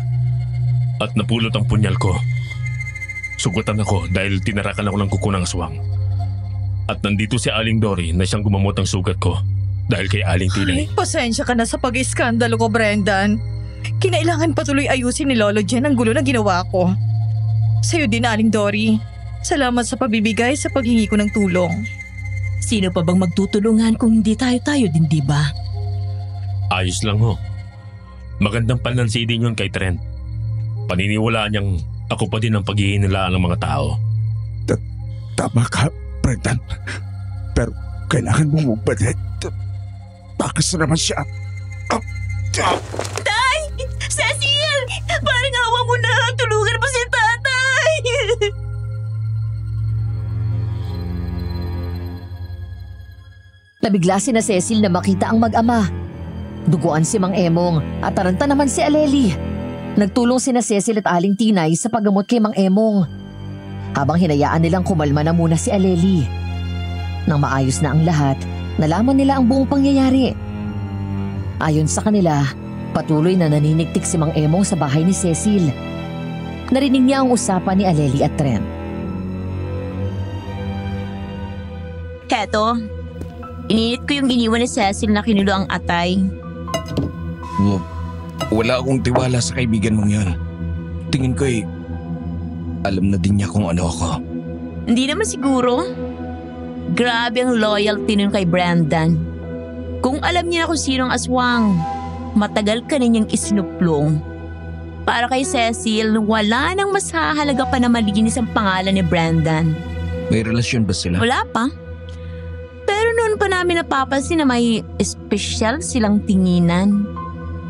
At napulot ang punyal ko. Sugatan ako dahil tinarakan ako ng kuko ng aswang. At nandito si Aling Dory na siyang gumamot ng sugat ko dahil kay Aling Tinay. Ay, pasensya ka na sa pag-iskandalo ko, Brendan. Kinailangan patuloy ayusin ni Lolo Jen ang gulo na ginawa ko. Sa'yo din, Aling Dory. Salamat sa pabibigay sa paghingi ko ng tulong. Sino pa bang magtutulungan kung hindi tayo din, di ba? Ayos lang ho. Magandang panansi din yun kay Trent. Paniniwalaan niyang ako pa din ang paghihinilaan ng mga tao. Tama ka, Brendan. Pero kailangan mong magbalik. Takas na naman siya. Tay! Cecil! Parang awa mo na! Tulungan mo si tatay! Nabigla si na Cecil na makita ang mag-ama. Duguan si Mang Emong at taranta naman si Aleli. Nagtulong si na Cecil at Aling Tinay sa paggamot kay Mang Emong. Habang hinayaan nilang kumalma na muna si Aleli. Nang maayos na ang lahat, nalaman nila ang buong pangyayari. Ayon sa kanila, patuloy na naninigtik si Mang Emong sa bahay ni Cecil. Narinig niya ang usapan ni Aleli at Trent. Keto, ininit ko yung iniwan ni Cecil na kinulo ang atay. Wala akong tiwala sa kaibigan mong yun. Tingin ko alam na din niya kung ano ako. Hindi naman siguro. Grabe ang loyalty nun kay Brendan. Kung alam niya kung sinong aswang, matagal ka ninyang isinuplong. Para kay Cecil, wala nang mas hahalaga pa na malinis ang pangalan ni Brendan. May relasyon ba sila? Wala pa. Pero noon pa namin napapansin na may espesyal silang tinginan.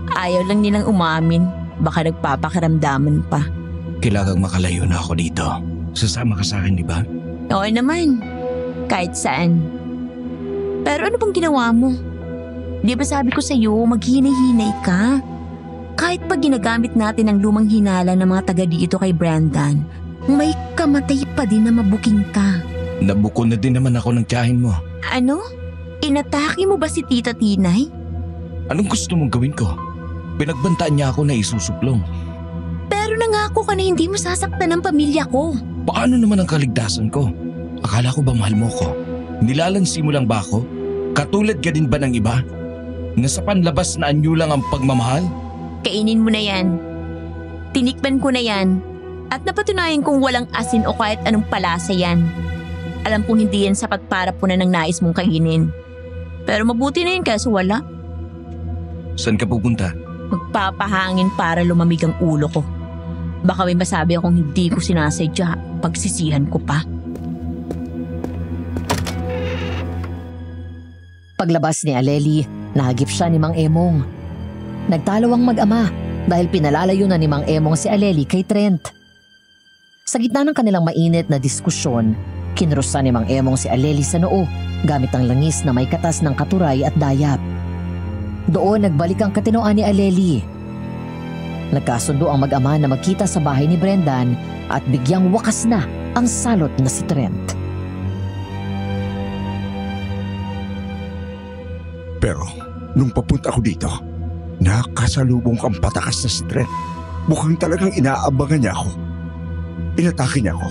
Ayaw lang nilang umamin. Baka nagpapakaramdaman pa. Kailangang makalayo na ako dito. Sasama ka sa akin, di ba? Oo naman. Kahit saan. Pero ano bang ginawa mo? Di ba sabi ko sa'yo, maghinay-hinay ka? Kahit pag ginagamit natin ang lumang hinala ng mga taga dito kay Brendan, may kamatay pa din na mabuking ka. Nabuko na din naman ako ng tiyahin mo. Ano? Inatake mo ba si Tita Tinay? Anong gusto mong gawin ko? Pinagbantaan niya ako na isusuplong. Pero nangako ka na hindi mo sasaktan ang pamilya ko. Paano naman ang kaligtasan ko? Akala ko ba mahal mo ko? Nilalansi mo lang ba ako? Katulad ka din ba ng iba? Nasa panlabas na anyo lang ang pagmamahal? Kainin mo na yan. Tinikman ko na yan. At napatunayan kong walang asin o kahit anong palasa yan. Alam kong hindi yan sapat para punan ng nais mong kainin. Pero mabuti na yun kasi wala. Saan ka pupunta? Magpapahangin para lumamig ang ulo ko. Baka may masabi akong hindi ko sinasadya. Pagsisihan ko pa. Paglabas ni Aleli, nahagip siya ni Mang Emong. Nagtalo ang mag-ama dahil pinalalayo na ni Mang Emong si Aleli kay Trent. Sa gitna ng kanilang mainit na diskusyon, kinrusa ni Mang Emong si Aleli sa noo gamit ang langis na may katas ng katuray at dayap. Doon nagbalik ang katinoan ni Aleli. Nagkasundo ang mag-ama na magkita sa bahay ni Brendan at bigyang wakas na ang salot na si Trent. Pero nung papunta ako dito, nakasalubong kang patakas na si Trent. Mukhang talagang inaabangan niya ako. Inatake niya ako.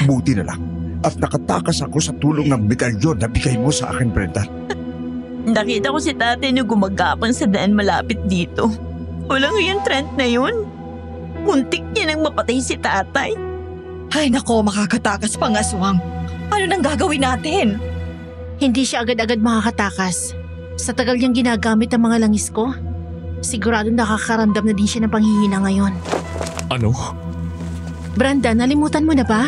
Buti na lang. At nakatakas ako sa tulong ng medalyon na bigay mo sa akin, Brendan. Nakita ko si tatay na gumagapang sa daan malapit dito. Walang yung Trent na yun. Muntik niya nang mapatay si tatay. Ay nako, makakatakas pang aswang. Ano nang gagawin natin? Hindi siya agad-agad makakatakas. Sa tagal niyang ginagamit ang mga langis ko, sigurado nakakaramdam na din siya ng panghihina ngayon. Ano? Brenda, nalimutan mo na ba?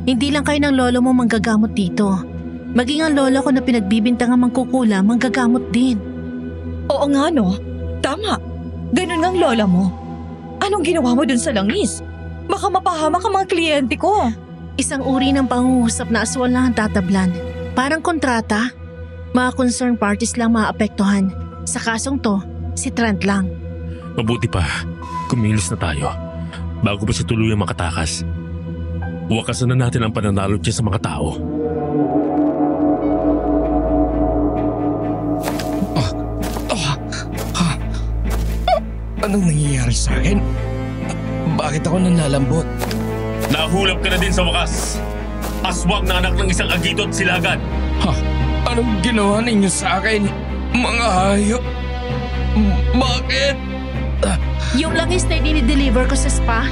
Hindi lang kayo ng lolo mo manggagamot dito. Maging ang lolo ko na pinagbibintangang mangkukula, manggagamot din. Oo nga no, tama. Ganun nga ang lola mo. Anong ginawa mo dun sa langis? Baka mapahamak ang mga kliyente ko. Isang uri ng pangungusap na aswal lang ang tatablan. Parang kontrata. Mga concerned parties lang maapektuhan. Sa kasong to, si Trent lang. Mabuti pa, kumilos na tayo. Bago pa siya tuluyang makatakas. Wakasan na natin ang pananalo niya sa mga tao. Anong nangyayari sa akin? Bakit ako nanlalambot? Nahulap ka na din sa wakas. Aswang na anak ng isang agito at silagan. Ha? Anong ginawa ninyo sa akin? Mga hayop? Bakit? Yung langis na dinideliver ko sa spa,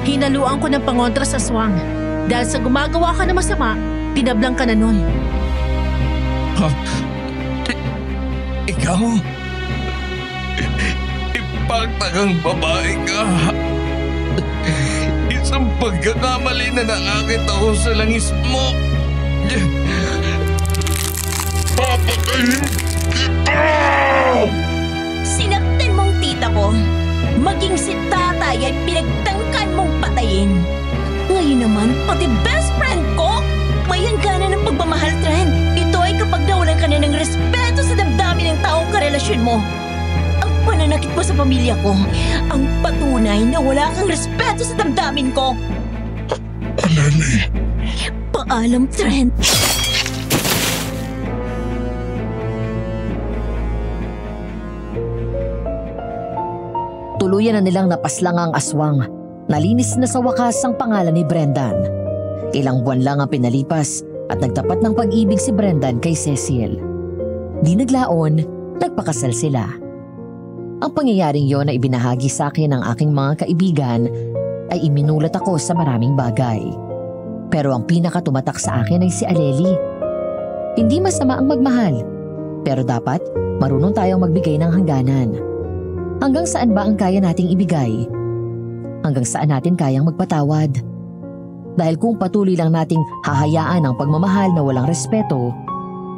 hinaluan ko ng pangontra sa aswang. Dahil sa gumagawa ka na masama, tinablang ka na nun. Ha? Ikaw? Ipagtagang babae ka. Isang pagkakamali na naakit ako sa langis mo. Papatayin kita! Sinaktan mong tita ko. Maging si tatay ay pinagtangkan mong patayin. Ngayon naman, pati best friend ko, may hangganan ng pagmamahal, Trent. Ito ay kapag nawalan ka na ng respeto sa damdamin ng taong karelasyon mo. Ang pananakit mo sa pamilya ko, ang patunay na wala kang respeto sa damdamin ko. Aleli. Paalam, Trent. Tuluyan na nilang napaslang ang aswang. Nalinis na sa wakas ang pangalan ni Brendan. Ilang buwan lang ang pinalipas at nagtapat ng pag-ibig si Brendan kay Cecil. Di naglaon, nagpakasal sila. Ang pangyayaring yon na ibinahagi sa akin ng aking mga kaibigan ay iminulat ako sa maraming bagay. Pero ang pinakatumatak sa akin ay si Aleli. Hindi masama ang magmahal, pero dapat marunong tayong magbigay ng hangganan. Hanggang saan ba ang kaya nating ibigay? Hanggang saan natin kayang magpatawad? Dahil kung patuloy lang nating hahayaan ang pagmamahal na walang respeto,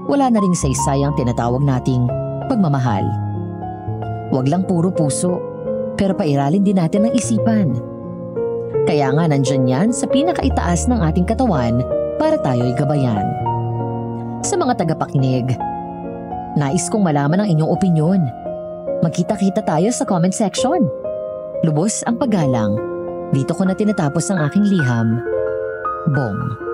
wala na ring saysay ang tinatawag nating pagmamahal. Huwag lang puro puso, pero pairalin din natin ang isipan. Kaya nga nandyan yan sa pinakaitaas ng ating katawan para tayo'y gabayan. Sa mga tagapakinig, nais kong malaman ang inyong opinyon. Magkita-kita tayo sa comment section. Lubos ang paggalang. Dito ko na tinatapos ang aking liham. Bong.